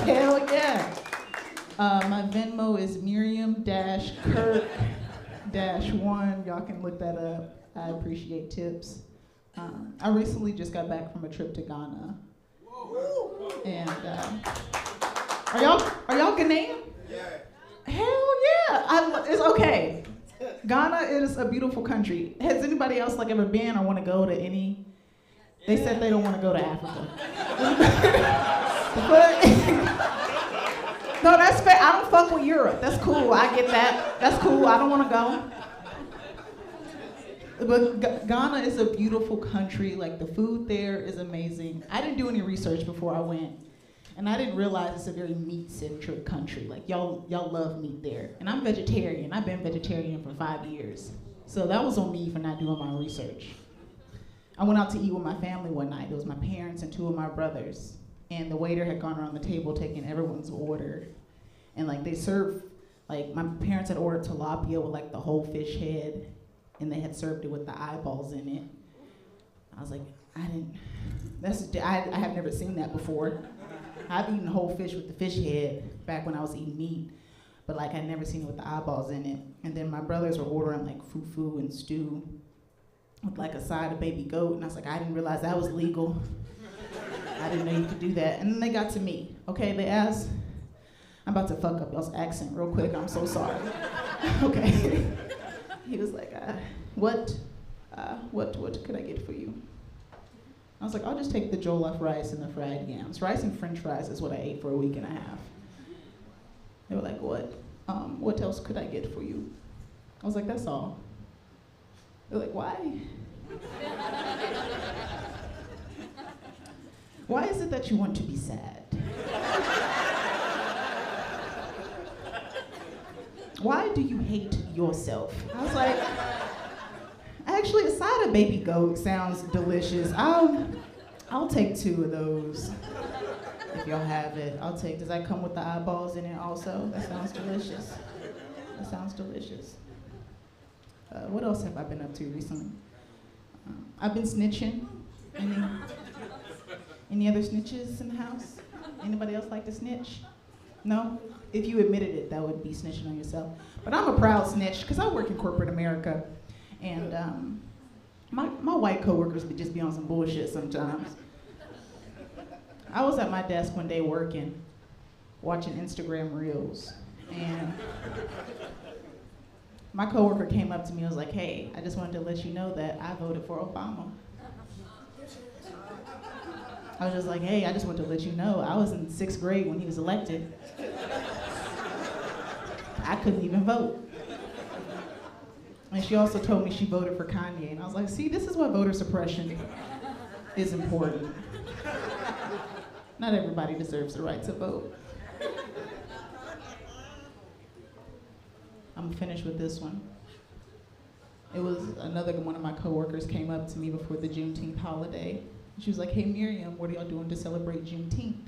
Hell yeah. My Venmo is Miriam-Kirk-1. Y'all can look that up. I appreciate tips. I recently just got back from a trip to Ghana. And are y'all Ghanaian? Yeah. Hell yeah. It's okay. Ghana is a beautiful country. Has anybody else ever been or want to go to any? They said they don't want to go to Africa. But no, that's fair. I don't fuck with Europe. That's cool. I get that. That's cool. I don't want to go. But Ghana is a beautiful country. Like, the food there is amazing. I didn't do any research before I went, and I didn't realize it's a very meat-centric country. Like, y'all love meat there. And I'm vegetarian. I've been vegetarian for 5 years. So that was on me for not doing my research. I went out to eat with my family one night. It was my parents and 2 of my brothers. And the waiter had gone around the table taking everyone's order. And they served, my parents had ordered tilapia with the whole fish head, and they had served it with the eyeballs in it. I was like, I have never seen that before. I've eaten whole fish with the fish head back when I was eating meat, but I'd never seen it with the eyeballs in it. And then my brothers were ordering fufu and stew with a side of baby goat, and I was like, I didn't realize that was legal. I didn't know you could do that. And then they got to me. Okay, they asked, I'm about to fuck up y'all's accent real quick, I'm so sorry. Okay. He was like, what could I get for you? I was like, I'll just take the jollof rice and the fried yams. Rice and french fries is what I ate for a week and a half. They were like, what else could I get for you? I was like, that's all. They're like, why? Why is it that you want to be sad? Why do you hate yourself? I was like, actually, a side of baby goat sounds delicious. I'll take 2 of those if y'all have it. Does that come with the eyeballs in it also? That sounds delicious. That sounds delicious. What else have I been up to recently? I've been snitching. Any other snitches in the house? Anybody else like to snitch? No? If you admitted it, that would be snitching on yourself. But I'm a proud snitch, because I work in corporate America. And my white coworkers would just be on some bullshit sometimes. I was at my desk one day working, watching Instagram Reels. And my coworker came up to me and was like, hey, I just wanted to let you know that I voted for Obama. I was just like, hey, I just wanted to let you know I was in 6th grade when he was elected. I couldn't even vote. And she also told me she voted for Kanye. And I was like, see, this is why voter suppression is important. Not everybody deserves the right to vote. I'm finished with this one. It was another one of my coworkers came up to me before the Juneteenth holiday. She was like, hey, Miriam, what are y'all doing to celebrate Juneteenth?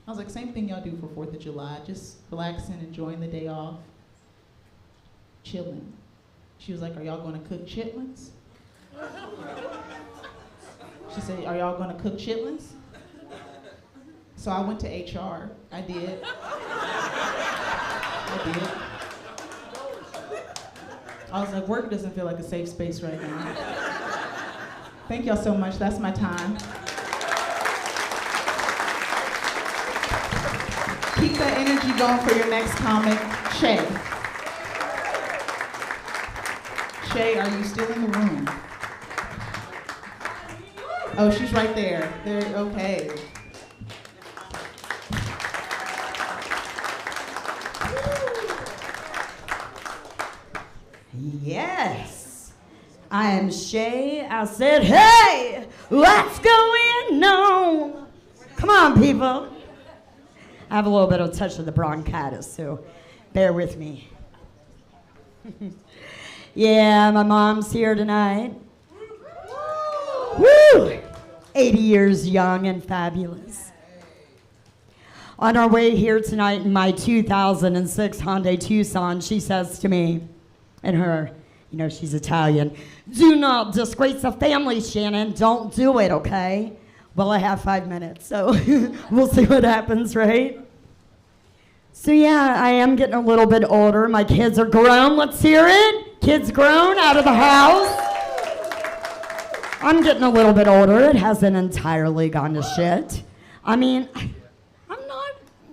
I was like, same thing y'all do for 4th of July, just relaxing, enjoying the day off, chilling. She was like, are y'all gonna cook chitlins? She said, are y'all gonna cook chitlins? So I went to HR. I did. I was like, work doesn't feel like a safe space right now. Thank y'all so much. That's my time. Keep that energy going for your next comic, Shay. Shay, are you still in the room? Oh, she's right there. Okay. Yes, I am Shay. I said, hey, what's going on? Come on, people. I have a little bit of touch of the bronchitis, so bear with me. Yeah, my mom's here tonight. Woo! 80 years young and fabulous. On our way here tonight in my 2006 Hyundai Tucson, she says to me, and her, you know, she's Italian, do not disgrace the family, Shannon. Don't do it, okay? Well, I have 5 minutes, so we'll see what happens, right? So yeah, I am getting a little bit older. My kids are grown. Let's hear it. Kids grown, out of the house. I'm getting a little bit older. It hasn't entirely gone to shit. I mean, I'm not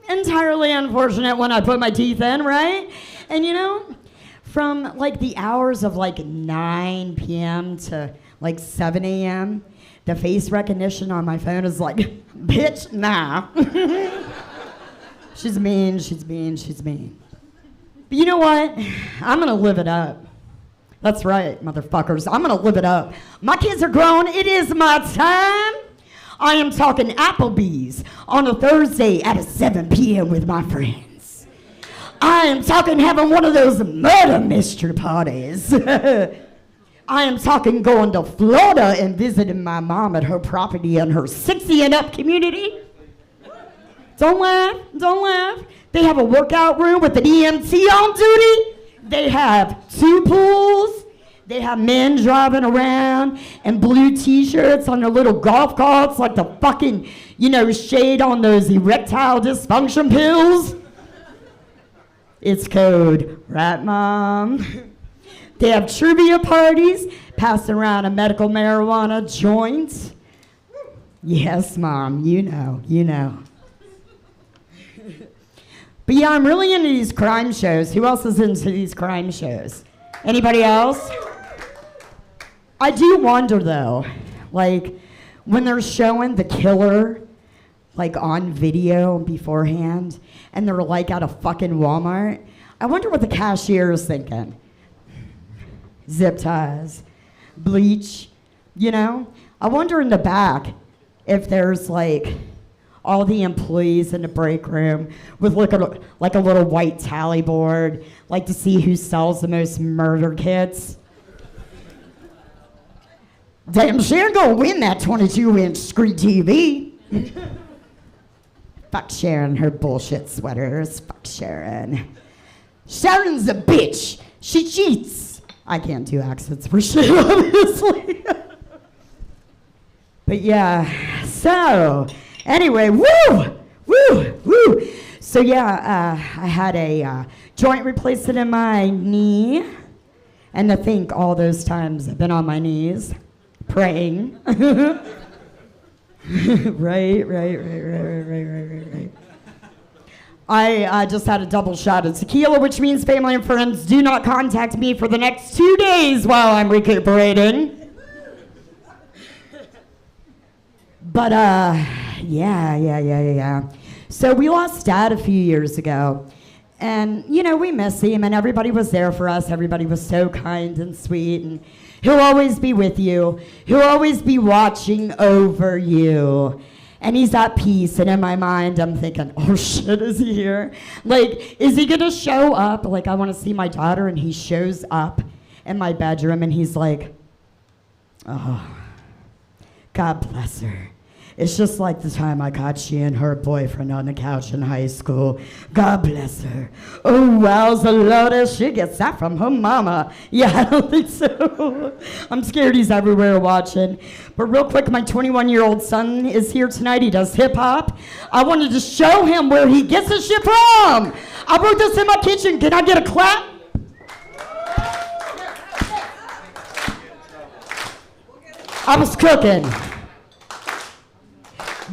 entirely unfortunate when I put my teeth in, right? And you know, from like the hours of like 9 p.m. to like 7 a.m., the face recognition on my phone is like, bitch, nah. She's mean, she's mean, she's mean. But you know what? I'm gonna live it up. That's right, motherfuckers. I'm gonna live it up. My kids are grown. It is my time. I am talking Applebee's on a Thursday at 7 p.m. with my friends. I am talking having one of those murder mystery parties. I am talking going to Florida and visiting my mom at her property in her 60 and up community. Don't laugh, don't laugh. They have a workout room with an EMT on duty. They have 2 pools. They have men driving around in blue t-shirts on their little golf carts like the fucking, you know, shade on those erectile dysfunction pills. It's code, right, Mom? They have trivia parties, passing around a medical marijuana joint. Yes, Mom, you know, you know. But yeah, I'm really into these crime shows. Who else is into these crime shows? Anybody else? I do wonder though, like when they're showing the killer like on video beforehand and they're like at a fucking Walmart, I wonder what the cashier is thinking. Zip ties, bleach, you know? I wonder in the back if there's like all the employees in the break room with like a little white tally board, like to see who sells the most murder kits. Damn, sure gonna win that 22-inch screen TV. Fuck Sharon, her bullshit sweaters. Fuck Sharon. Sharon's a bitch. She cheats. I can't do accents for shit, obviously. But yeah, so anyway, woo, woo, woo. So yeah, I had a joint replacement in my knee, and to think all those times I've been on my knees praying. Right. I just had a double shot of tequila, which means family and friends do not contact me for the next 2 days while I'm recuperating. But yeah. So we lost Dad a few years ago. And, you know, we miss him, and everybody was there for us. Everybody was so kind and sweet, and he'll always be with you. He'll always be watching over you. And he's at peace, and in my mind, I'm thinking, oh shit, is he here? Like, is he gonna show up? Like, I wanna see my daughter, and he shows up in my bedroom, and he's like, oh, God bless her. It's just like the time I caught she and her boyfriend on the couch in high school. God bless her. Oh, wowza lotus, she gets that from her mama. Yeah, I don't think so. I'm scared he's everywhere watching. But real quick, my 21-year-old son is here tonight. He does hip-hop. I wanted to show him where he gets his shit from. I wrote this in my kitchen. Can I get a clap? I was cooking.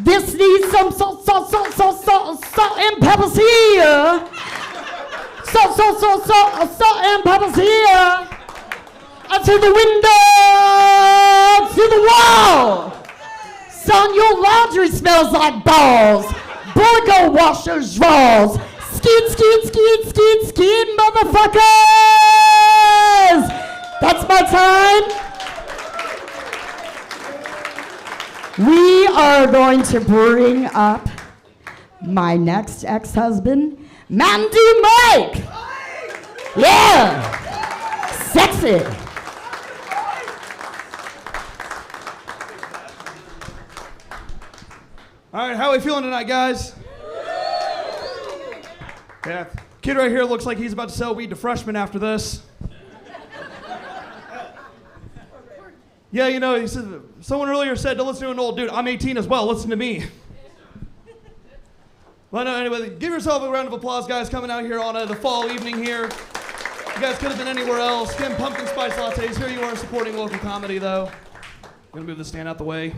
This needs some salt and peppers here. Salt and peppers here. To the window, to the wall. Son, your laundry smells like balls. Boy, go wash those drawers. Skeet, motherfuckers. That's my time. We are going to bring up my next ex-husband, Mountain Dew Mike. Yeah, sexy. All right, how are we feeling tonight, guys? Yeah, kid right here looks like he's about to sell weed to freshmen after this. Yeah, you know, he said, someone earlier said to listen to an old dude. I'm 18 as well, listen to me. Well, no, anyway, give yourself a round of applause, guys, coming out here on the fall evening here. You guys could have been anywhere else. Getting pumpkin spice lattes. Here you are supporting local comedy, though. I'm gonna move the stand out the way.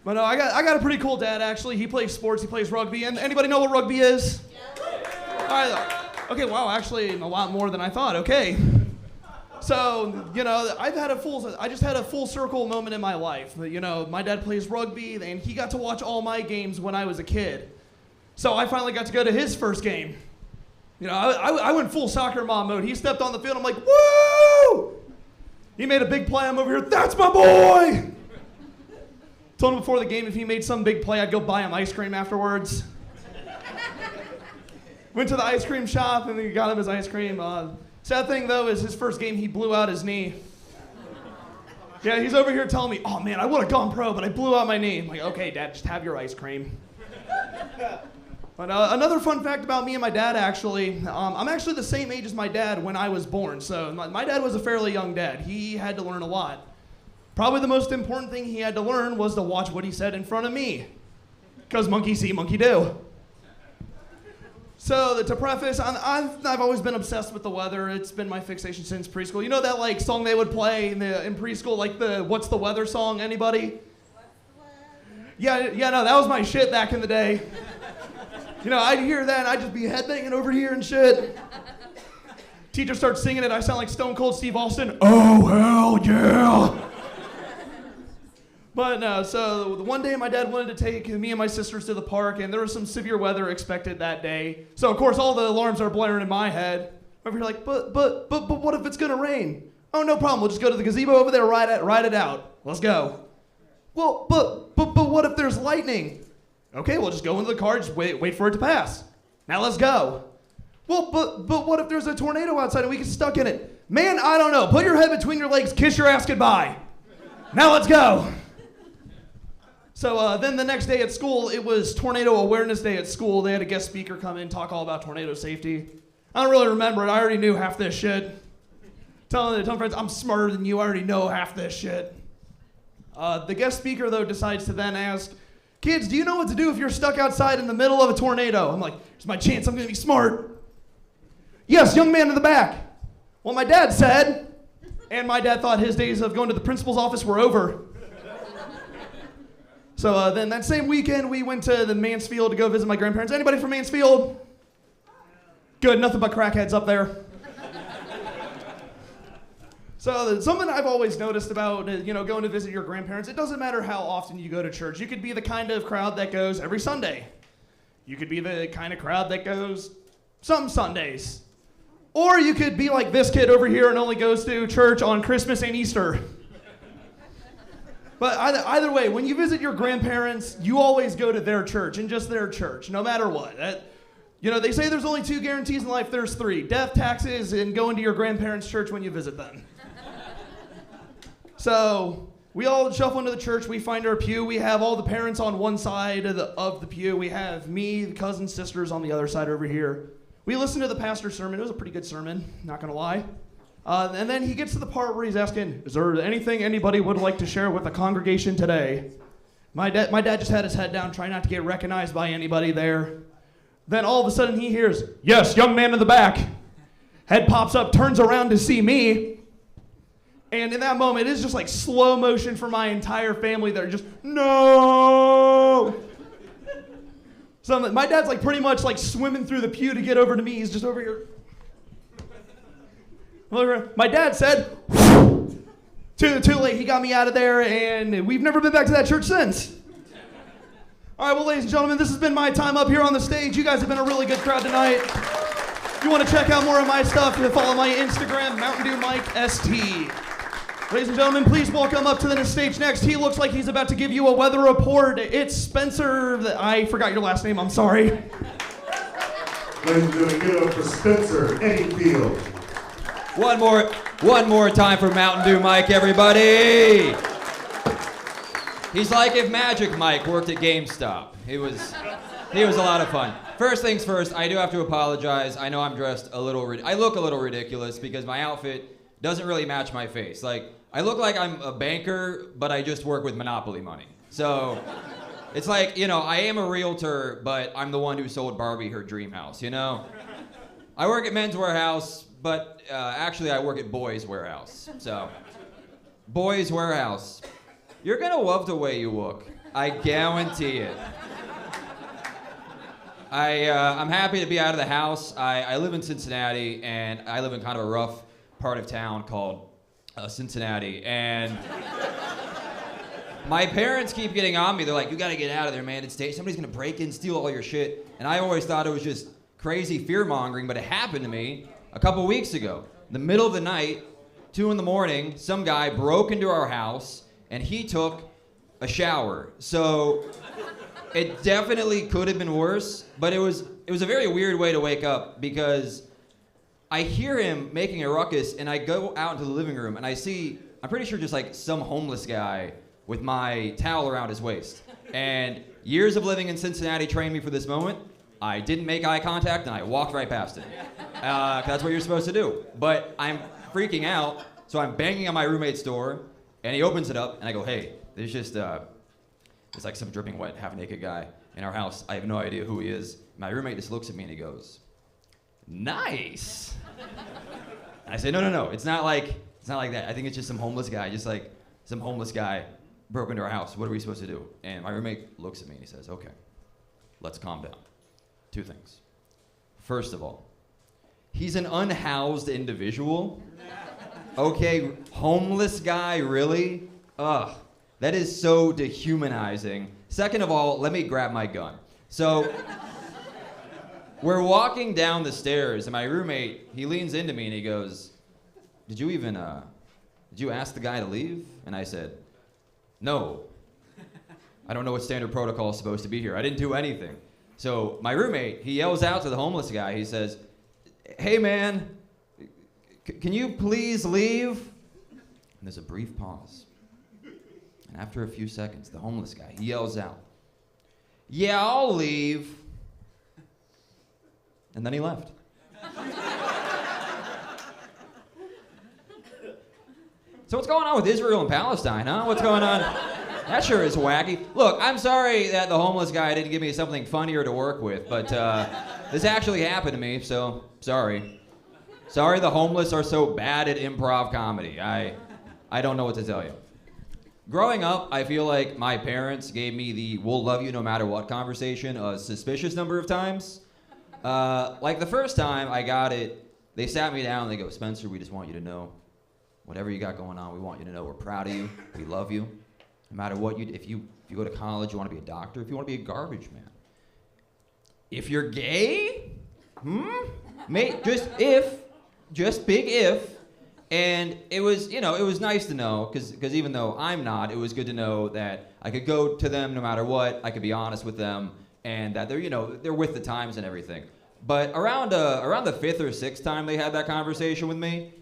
But no, I got a pretty cool dad, actually. He plays sports, he plays rugby. And anybody know what rugby is? All right, okay, wow, actually a lot more than I thought, okay. So, you know, I just had a full circle moment in my life. You know, my dad plays rugby, and he got to watch all my games when I was a kid. So I finally got to go to his first game. You know, I went full soccer mom mode. He stepped on the field, I'm like, woo! He made a big play, I'm over here, that's my boy! Told him before the game if he made some big play, I'd go buy him ice cream afterwards. Went to the ice cream shop, and we got him his ice cream. Sad thing, though, is his first game, he blew out his knee. Yeah, he's over here telling me, oh, man, I would have gone pro, but I blew out my knee. I'm like, okay, Dad, just have your ice cream. But another fun fact about me and my dad, actually, I'm actually the same age as my dad when I was born. So my dad was a fairly young dad. He had to learn a lot. Probably the most important thing he had to learn was to watch what he said in front of me. Because monkey see, monkey do. So to preface, I've always been obsessed with the weather. It's been my fixation since preschool. You know that like song they would play in preschool, like the What's the Weather song? Anybody? Yeah, no, that was my shit back in the day. You know, I'd hear that and I'd just be headbanging over here and shit. Teacher starts singing it, I sound like Stone Cold Steve Austin. Oh, hell yeah! But no, so one day my dad wanted to take me and my sisters to the park, and there was some severe weather expected that day. So of course all the alarms are blaring in my head. Over here like, but what if it's gonna rain? Oh, no problem, we'll just go to the gazebo over there, ride it out. Let's go. Well, but what if there's lightning? Okay, we'll just go into the car, just wait for it to pass. Now let's go. Well, but what if there's a tornado outside and we get stuck in it? Man, I don't know. Put your head between your legs, kiss your ass goodbye. Now let's go. So then the next day at school, it was Tornado Awareness Day at school. They had a guest speaker come in, talk all about tornado safety. I don't really remember it. I already knew half this shit. Telling friends, I'm smarter than you. I already know half this shit. The guest speaker, though, decides to then ask, kids, do you know what to do if you're stuck outside in the middle of a tornado? I'm like, it's my chance. I'm going to be smart. Yes, young man in the back. Well, my dad said, and my dad thought his days of going to the principal's office were over. So then that same weekend, we went to the Mansfield to go visit my grandparents. Anybody from Mansfield? Good, nothing but crackheads up there. So something I've always noticed about, going to visit your grandparents, it doesn't matter how often you go to church. You could be the kind of crowd that goes every Sunday. You could be the kind of crowd that goes some Sundays. Or you could be like this kid over here and only goes to church on Christmas and Easter. But either way, when you visit your grandparents, you always go to their church, and just their church, no matter what. They say there's only 2 guarantees in life. There's 3. Death, taxes, and going to your grandparents' church when you visit them. So We all shuffle into the church. We find our pew. We have all the parents on one side of the pew. We have me, the cousins, sisters on the other side over here. We listened to the pastor's sermon. It was a pretty good sermon, not going to lie. And then he gets to the part where he's asking, is there anything anybody would like to share with the congregation today? My dad just had his head down, trying not to get recognized by anybody there. Then all of a sudden he hears, yes, young man in the back. Head pops up, turns around to see me. And in that moment, it is just like slow motion for my entire family. They're just, no! So my dad's like pretty much like swimming through the pew to get over to me. He's just over here. My dad said, too late. He got me out of there, and we've never been back to that church since. All right, well, ladies and gentlemen, this has been my time up here on the stage. You guys have been a really good crowd tonight. If you want to check out more of my stuff, follow my Instagram, Mountain Dew Mike ST. Ladies and gentlemen, please welcome up to the stage next. He looks like he's about to give you a weather report. It's Spencer. I forgot your last name. I'm sorry. Ladies and gentlemen, give it up for Spencer Eddiefield. One more time for Mountain Dew Mike, everybody. He's like if Magic Mike worked at GameStop. He was a lot of fun. First things first, I do have to apologize. I know I'm dressed I look a little ridiculous because my outfit doesn't really match my face. Like, I look like I'm a banker, but I just work with Monopoly money. So, it's like, I am a realtor, but I'm the one who sold Barbie her dream house, I work at Men's Warehouse, but actually I work at Boys Warehouse. So, Boys Warehouse. You're gonna love the way you look. I guarantee it. I'm happy to be out of the house. I live in Cincinnati, and I live in kind of a rough part of town called Cincinnati, and my parents keep getting on me. They're like, you gotta get out of there, man. Somebody's gonna break in, steal all your shit. And I always thought it was just crazy fear-mongering, but it happened to me a couple weeks ago. In the middle of the night, 2 a.m, some guy broke into our house, and he took a shower. So it definitely could have been worse, but it was a very weird way to wake up because I hear him making a ruckus, and I go out into the living room, and I see, I'm pretty sure just like some homeless guy with my towel around his waist. And years of living in Cincinnati trained me for this moment. I didn't make eye contact, and I walked right past him. That's what you're supposed to do. But I'm freaking out, so I'm banging on my roommate's door, and he opens it up, and I go, hey, there's just, there's like some dripping wet, half-naked guy in our house. I have no idea who he is. My roommate just looks at me, and he goes, nice. And I say, no, it's not like that. I think it's just some homeless guy, broke into our house. What are we supposed to do? And my roommate looks at me and he says, okay, let's calm down. 2 things. First of all, he's an unhoused individual. Okay, homeless guy, really? Ugh, that is so dehumanizing. Second of all, let me grab my gun. So, we're walking down the stairs, and my roommate, he leans into me and he goes, did you ask the guy to leave? And I said, no. I don't know what standard protocol is supposed to be here. I didn't do anything. So my roommate, he yells out to the homeless guy. He says, hey man, can you please leave? And there's a brief pause. And after a few seconds, the homeless guy, he yells out, yeah, I'll leave. And then he left. So what's going on with Israel and Palestine, huh? What's going on? That sure is wacky. Look, I'm sorry that the homeless guy didn't give me something funnier to work with, but this actually happened to me, so sorry. Sorry the homeless are so bad at improv comedy. I don't know what to tell you. Growing up, I feel like my parents gave me the we'll love you no matter what conversation a suspicious number of times. Like the first time I got it, they sat me down and they go, Spencer, we just want you to know, whatever you got going on, we want you to know we're proud of you, we love you. No matter what if you go to college, you want to be a doctor, if you want to be a garbage man. If you're gay, just big if. And it was, it was nice to know, because even though I'm not, it was good to know that I could go to them no matter what, I could be honest with them, and that they're with the times and everything. But around the 5th or 6th time they had that conversation with me,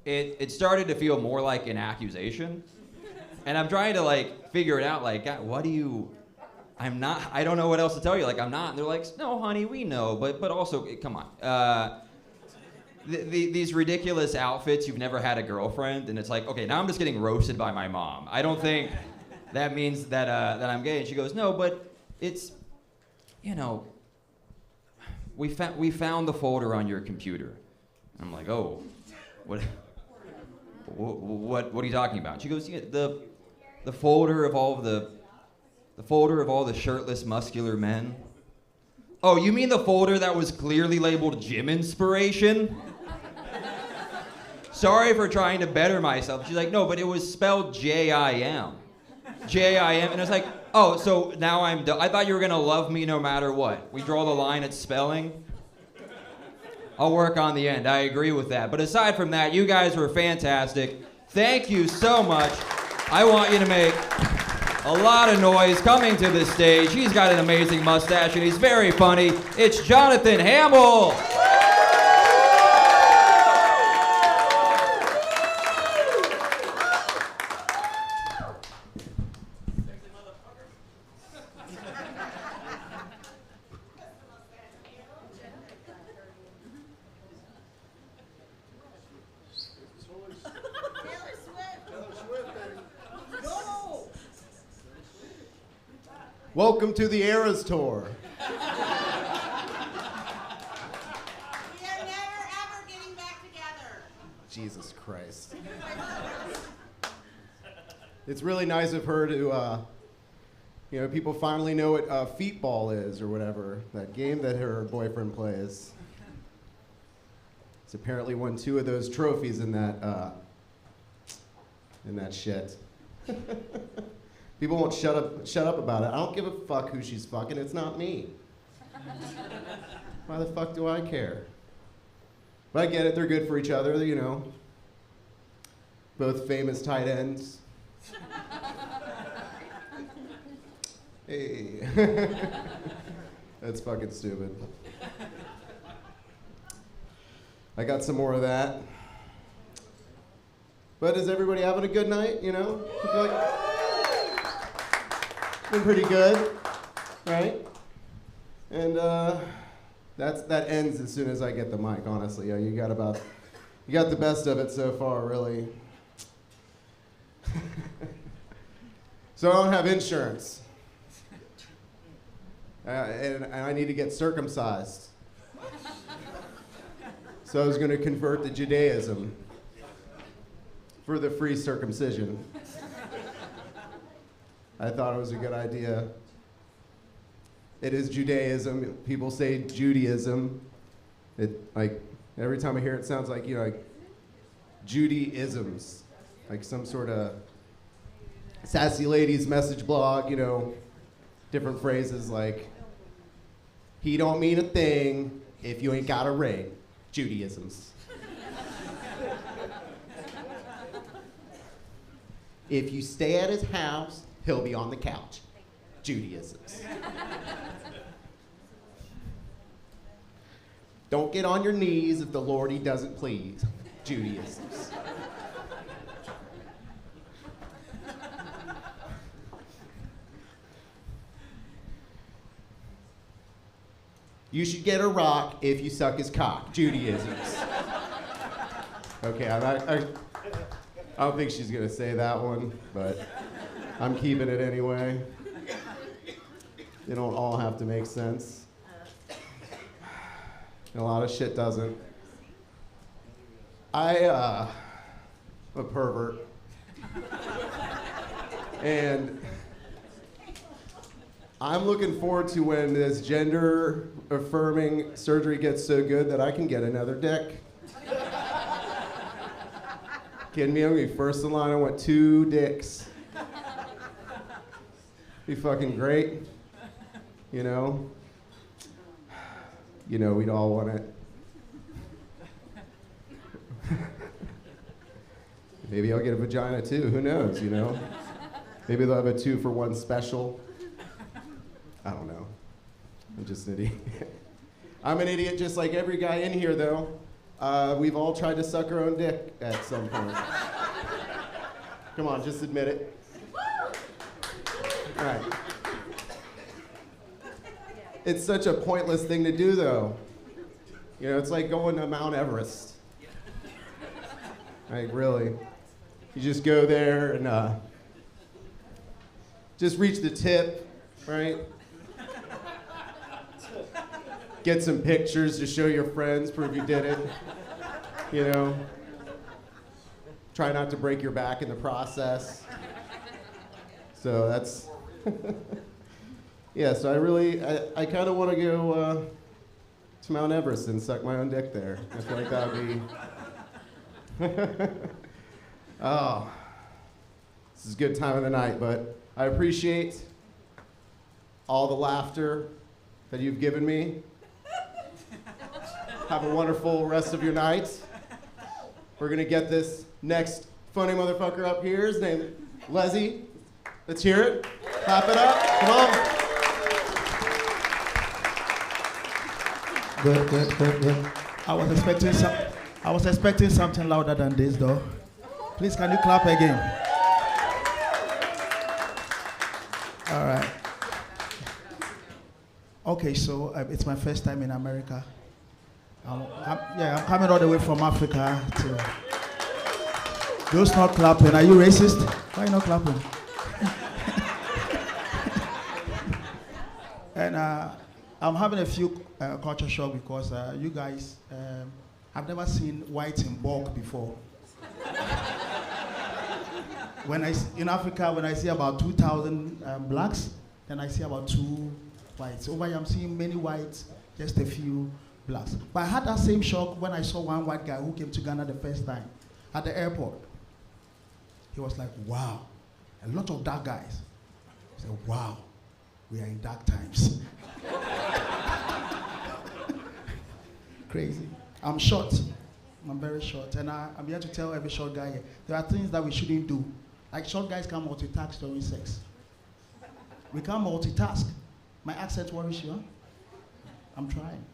it started to feel more like an accusation. And I'm trying to like figure it out. Like, God, what do you? I don't know what else to tell you. Like, I'm not. And they're like, no, honey, we know, but also, come on. These ridiculous outfits. You've never had a girlfriend, and it's like, okay, now I'm just getting roasted by my mom. I don't think that means that I'm gay. And she goes, no, but it's, you know, we found the folder on your computer. And I'm like, oh, what are you talking about? She goes, yeah, the folder of all the shirtless, muscular men. Oh, you mean the folder that was clearly labeled gym inspiration? Sorry for trying to better myself. She's like, no, but it was spelled J-I-M. J-I-M. And I was like, oh, so now I'm done. I thought you were going to love me no matter what. We draw the line at spelling. I'll work on the end. I agree with that. But aside from that, you guys were fantastic. Thank you so much. I want you to make a lot of noise coming to the stage. He's got an amazing mustache and he's very funny. It's Jonathan Hamill. Welcome to the Eras Tour. We are never ever getting back together. Jesus Christ. It's really nice of her to, people finally know what feetball is or whatever, that game that her boyfriend plays. He's apparently won 2 of those trophies in that shit. People won't shut up about it. I don't give a fuck who she's fucking. It's not me. Why the fuck do I care? But I get it. They're good for each other, you know. Both famous tight ends. Hey. That's fucking stupid. I got some more of that. But is everybody having a good night, you know? I feel like been pretty good, right? And that ends as soon as I get the mic, honestly. You got the best of it so far, really. So I don't have insurance. And I need to get circumcised. So I was going to convert to Judaism for the free circumcision. I thought it was a good idea. It is Judaism. People say Judaism. Every time I hear it, it sounds like, like Judaisms, like some sort of sassy ladies message blog, different phrases like, he don't mean a thing if you ain't got a ring. Judaisms. If you stay at his house, he'll be on the couch. Judaisms. Don't get on your knees if the Lord he doesn't please. Judaisms. You should get a rock if you suck his cock. Judaisms. Okay, I don't think she's gonna say that one, but I'm keeping it anyway. They don't all have to make sense. And a lot of shit doesn't. I'm a pervert. And I'm looking forward to when this gender affirming surgery gets so good that I can get another dick. Kidding me? I'm gonna be first in line. I want 2 dicks. Be fucking great. We'd all want it. Maybe I'll get a vagina too, who knows, Maybe they'll have a 2-for-1 special. I don't know. I'm just an idiot. I'm an idiot just like every guy in here, though. We've all tried to suck our own dick at some point. Come on, just admit it. All right. It's such a pointless thing to do, though. You know, it's like going to Mount Everest. Like, really. You just go there and just reach the tip, right? Get some pictures to show your friends, prove you did it. You know? Try not to break your back in the process. So that's, yeah, so I kind of want to go to Mount Everest and suck my own dick there. I feel like that would be, oh, this is a good time of the night, but I appreciate all the laughter that you've given me. Have a wonderful rest of your night. We're gonna get this next funny motherfucker up here. His name is Leslie. Let's hear it. Clap it up. Come on. Good. I was expecting something louder than this, though. Please, can you clap again? All right. Okay, so it's my first time in America. I'm coming all the way from Africa to. Those not clapping. Are you racist? Why are you not clapping? And I'm having a few culture shock because you guys, I've never seen whites in bulk before. In Africa, when I see about 2,000 blacks, then I see about 2 whites. Over here, I'm seeing many whites, just a few blacks. But I had that same shock when I saw one white guy who came to Ghana the first time at the airport. He was like, wow, a lot of dark guys. I said, wow, we are in dark times. Crazy. I'm short. I'm very short. And I'm here to tell every short guy here, there are things that we shouldn't do. Like short guys can't multitask during sex. We can't multitask. My accent worries you, huh? I'm trying.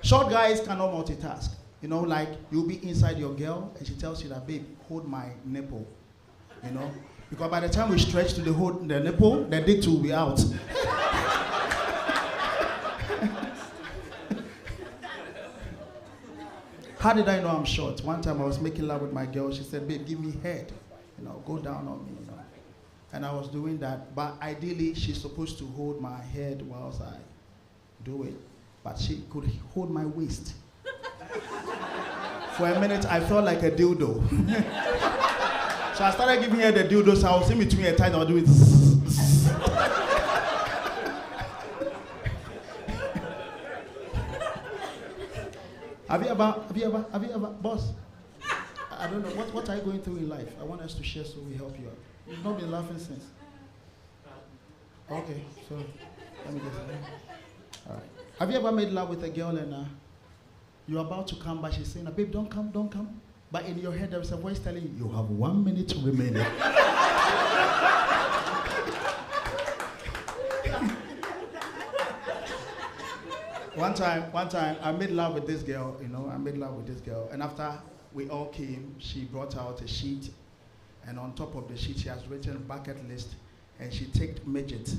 Short guys cannot multitask. You know, like you'll be inside your girl and she tells you that, babe, hold my nipple. You know? Because by the time we stretch to the nipple, the dick will be out. How did I know I'm short? One time I was making love with my girl. She said, babe, give me head. You know, go down on me, you know. And I was doing that. But ideally, she's supposed to hold my head whilst I do it. But she could hold my waist. For a minute, I felt like a dildo. So I started giving her the dildo, so I was in between her thighs, I was doing Have you ever, boss? I don't know, what are you going through in life? I want us to share so we help you out. You've not been laughing since. Okay, so let me guess. All right. Have you ever made love with a girl and you're about to come, but she's saying, babe, don't come. But in your head, there is a voice telling you, you have 1 minute remaining. One time, I made love with this girl, you know, and after we all came, she brought out a sheet, and on top of the sheet, she has written bucket list, and she ticked midget.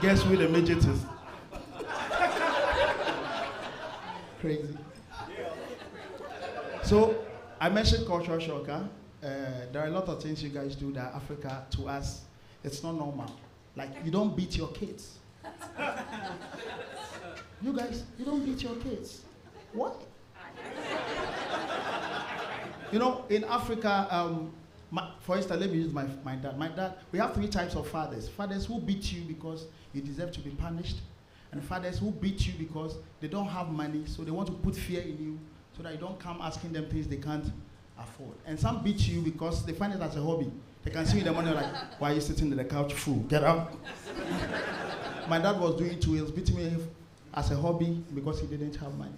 Guess who the midget is? Crazy. So, I mentioned cultural shock. There are a lot of things you guys do that Africa, to us, it's not normal. Like, you don't beat your kids. You guys, you don't beat your kids. What? You know, in Africa, for instance, let me use my dad. My dad, we have 3 types of fathers. Fathers who beat you because you deserve to be punished. And fathers who beat you because they don't have money, so they want to put fear in you so that you don't come asking them things they can't afford. And some beat you because they find it as a hobby. They can see you in the morning like, why are you sitting on the couch, fool? Get up. My dad was doing 2 years, beating me as a hobby because he didn't have money.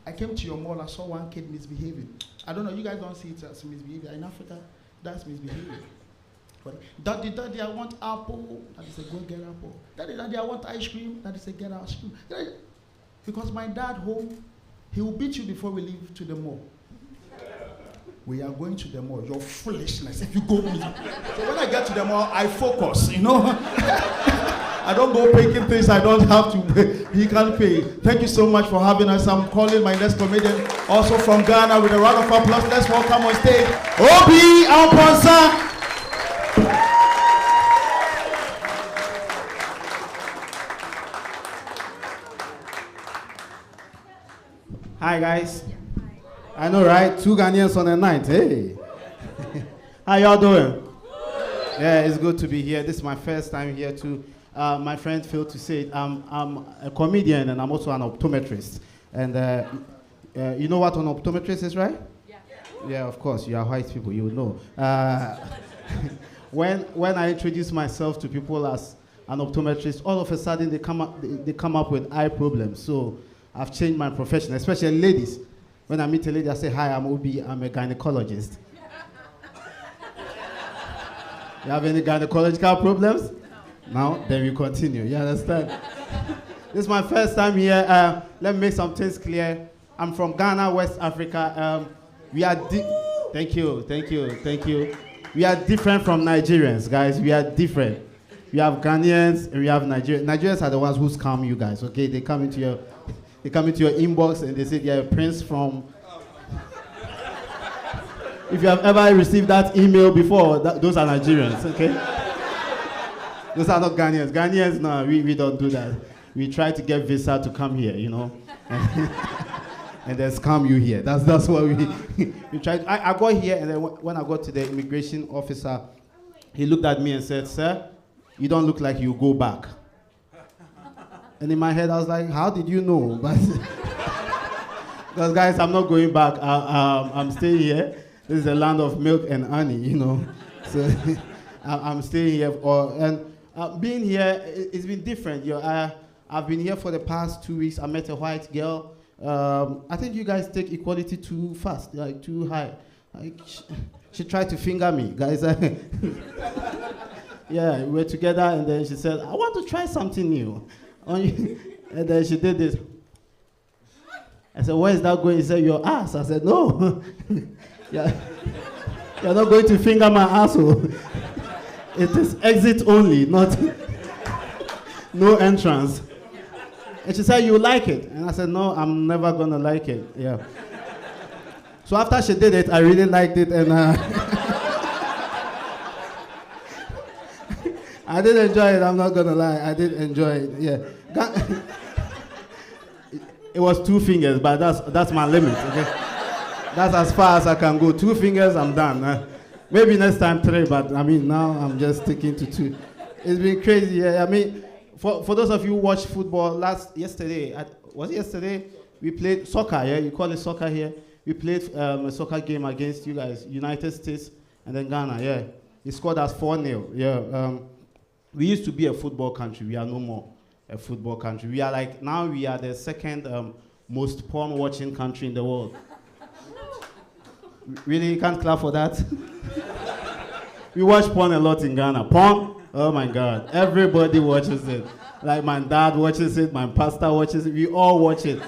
I came to your mall, I saw one kid misbehaving. I don't know, you guys don't see it as misbehavior. In Africa, that's misbehavior. But, daddy, I want apple. Daddy said, go get apple. Daddy, I want ice cream. Daddy said, get ice cream. Because my dad home, he will beat you before we leave to the mall. We are going to the mall. Your foolishness. If you go meet. So when I get to the mall, I focus, you know. I don't go picking things I don't have to pay. He can't pay. Thank you so much for having us. I'm calling my next comedian, also from Ghana, with a round of applause. Let's welcome on stage, Obi Amponsa. Hi guys. I know, right? 2 Ghanaians on a night. Hey. How y'all doing? Yeah, it's good to be here. This is my first time here too. My friend failed to say it. I'm a comedian and I'm also an optometrist. And you know what an optometrist is, right? Yeah. Yeah, of course. You are white people. You know. When I introduce myself to people as an optometrist, all of a sudden they come up with eye problems. So I've changed my profession, especially ladies. When I meet a lady, I say, hi, I'm Obi, I'm a gynecologist. You have any gynecological problems? No? Then we continue, you understand? This is my first time here. Let me make some things clear. I'm from Ghana, West Africa. We are thank you. We are different from Nigerians, guys. We are different. We have Ghanaians and we have Nigerians. Nigerians are the ones who scam you guys, okay? They come into your inbox and they say they're a prince from... If you have ever received that email before, those are Nigerians, okay? Those are not Ghanaians. Ghanaians, no, we don't do that. We try to get visa to come here, you know? And then scam you here. That's what we try. I got here, and then when I got to the immigration officer, he looked at me and said, sir, you don't look like you go back. And in my head, I was like, how did you know? But because, guys, I'm not going back. I'm staying here. This is the land of milk and honey, you know. So I'm staying here. Being here, it's been different. I've been here for the past 2 weeks. I met a white girl. I think you guys take equality too fast, like too high. Like she tried to finger me, guys. Yeah, we were together, and then she said, I want to try something new. And then she did this. I said, where is that going? He said, your ass. I said, no. Yeah. You're not going to finger my asshole. It is exit only, not no entrance. And she said, you like it? And I said, no, I'm never going to like it. Yeah. So after she did it, I really liked it, and I did enjoy it, I'm not going to lie. I did enjoy it, yeah. It was 2 fingers, but that's my limit, okay? That's as far as I can go. 2 fingers, I'm done. Maybe next time 3, but I mean, now I'm just sticking to 2. It's been crazy, yeah. I mean, for those of you who watched football, yesterday, we played soccer, yeah? You call it soccer here? We played a soccer game against you guys, United States and then Ghana, yeah. We scored us 4-0, yeah. We used to be a football country. We are no more a football country. We are the second most porn-watching country in the world. Really, you can't clap for that? We watch porn a lot in Ghana. Porn? Oh my God. Everybody watches it. Like my dad watches it, my pastor watches it, we all watch it.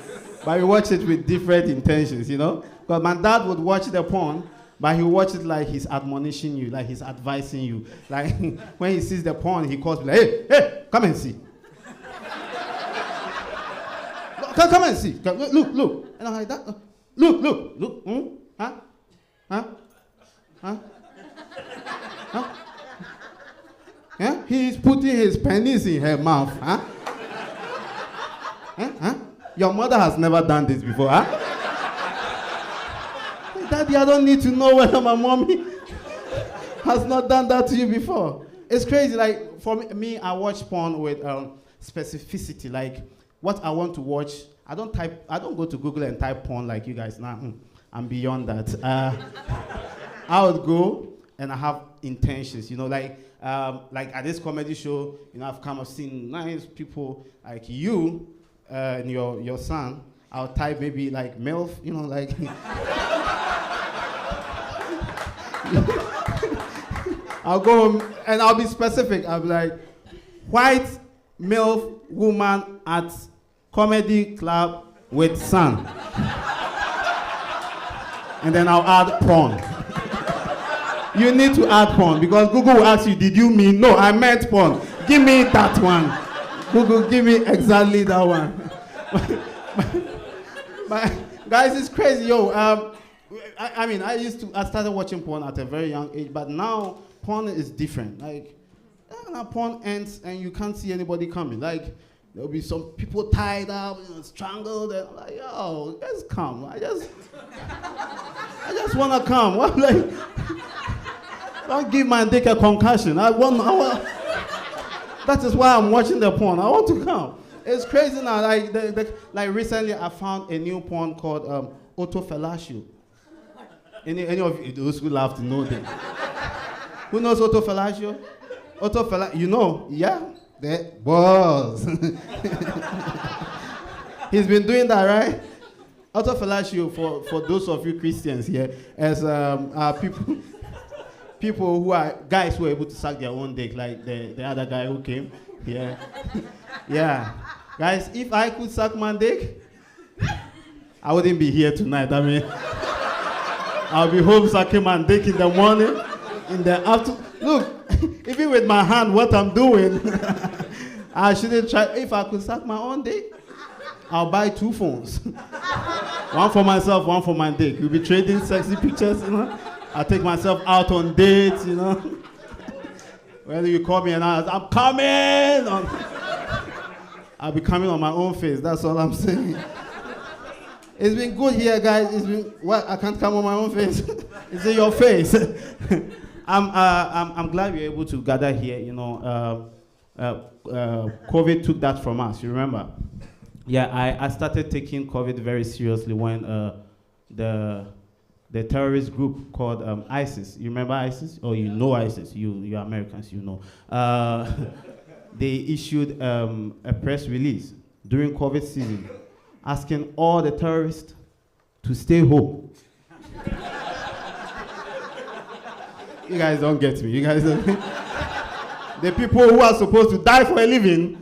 But we watch it with different intentions, you know? Because my dad would watch the porn, but he watch it like he's admonishing you, like he's advising you. Like when he sees the porn, he calls me like, hey, come and see. Come and see. Look. And I'm like, that. Look. Huh? Yeah? He's putting his penis in her mouth, huh? Huh? Your mother has never done this before, huh? Daddy, I don't need to know whether my mommy has not done that to you before. It's crazy. Like, for me, I watch porn with specificity. Like, what I want to watch, I don't go to Google and type porn like you guys. Nah, I'm beyond that. I would go and I have intentions, you know, like at this comedy show, you know, I've come, I've seen nice people like you and your son. I'll type maybe like MILF, you know, like. I'll go home and I'll be specific. I'll be like, white MILF woman at comedy club with son. and then I'll add porn. You need to add porn because Google will ask you, did you mean? No, I meant porn. Give me that one. Google, give me exactly that one. But guys, it's crazy, yo. I started watching porn at a very young age, but now porn is different. Like, now porn ends and you can't see anybody coming. Like, there'll be some people tied up, strangled, and I'm like, yo, let's come. I just wanna come. What, like, don't give my dick a concussion. I want. That is why I'm watching the porn. I want to come. It's crazy now. Like recently, I found a new porn called autofellatio. Any of you, those who love to know them? Who knows autofellatio? You know? Yeah. There was. He's been doing that, right? Autofellatio for those of you Christians here, as people who are guys who are able to suck their own dick, like the other guy who came here. Yeah. Guys, if I could suck my dick, I wouldn't be here tonight. I mean, I'll be home sucking my dick in the morning, in the afternoon. Look, even with my hand, what I'm doing, I shouldn't try. If I could suck my own dick, I'll buy 2 phones. One for myself, one for my dick. We'll be trading sexy pictures, you know. I'll take myself out on dates, you know. Whether you call me and I'm coming. I'll be coming on my own face. That's all I'm saying. It's been good here, guys. It's been what? I can't come on my own face. It's in your face. I'm glad we were able to gather here. You know, COVID took that from us. You remember? Yeah, I started taking COVID very seriously when the terrorist group called ISIS. You remember ISIS? Oh, you know ISIS. You Americans, you know. They issued a press release during COVID season asking all the terrorists to stay home. You guys don't get me. You guys don't. The people who are supposed to die for a living,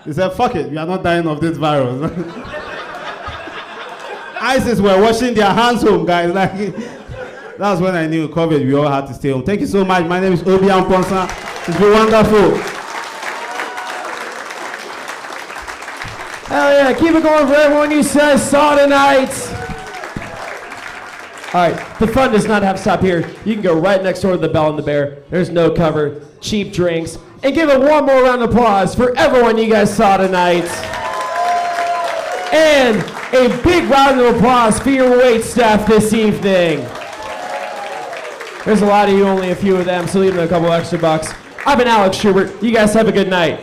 they said, fuck it, we are not dying of this virus. ISIS were washing their hands home, guys. Like, that's when I knew COVID, we all had to stay home. Thank you so much. My name is Obi Amponsa. It's been wonderful. Hell yeah, keep it going for everyone you said saw tonight. All right, the fun does not have to stop here. You can go right next door to the Bell and the Bear. There's no cover, cheap drinks. And give it one more round of applause for everyone you guys saw tonight. And a big round of applause for your wait staff this evening. There's a lot of you, only a few of them, so leave them a couple extra bucks. I've been Alex Schubert. You guys have a good night.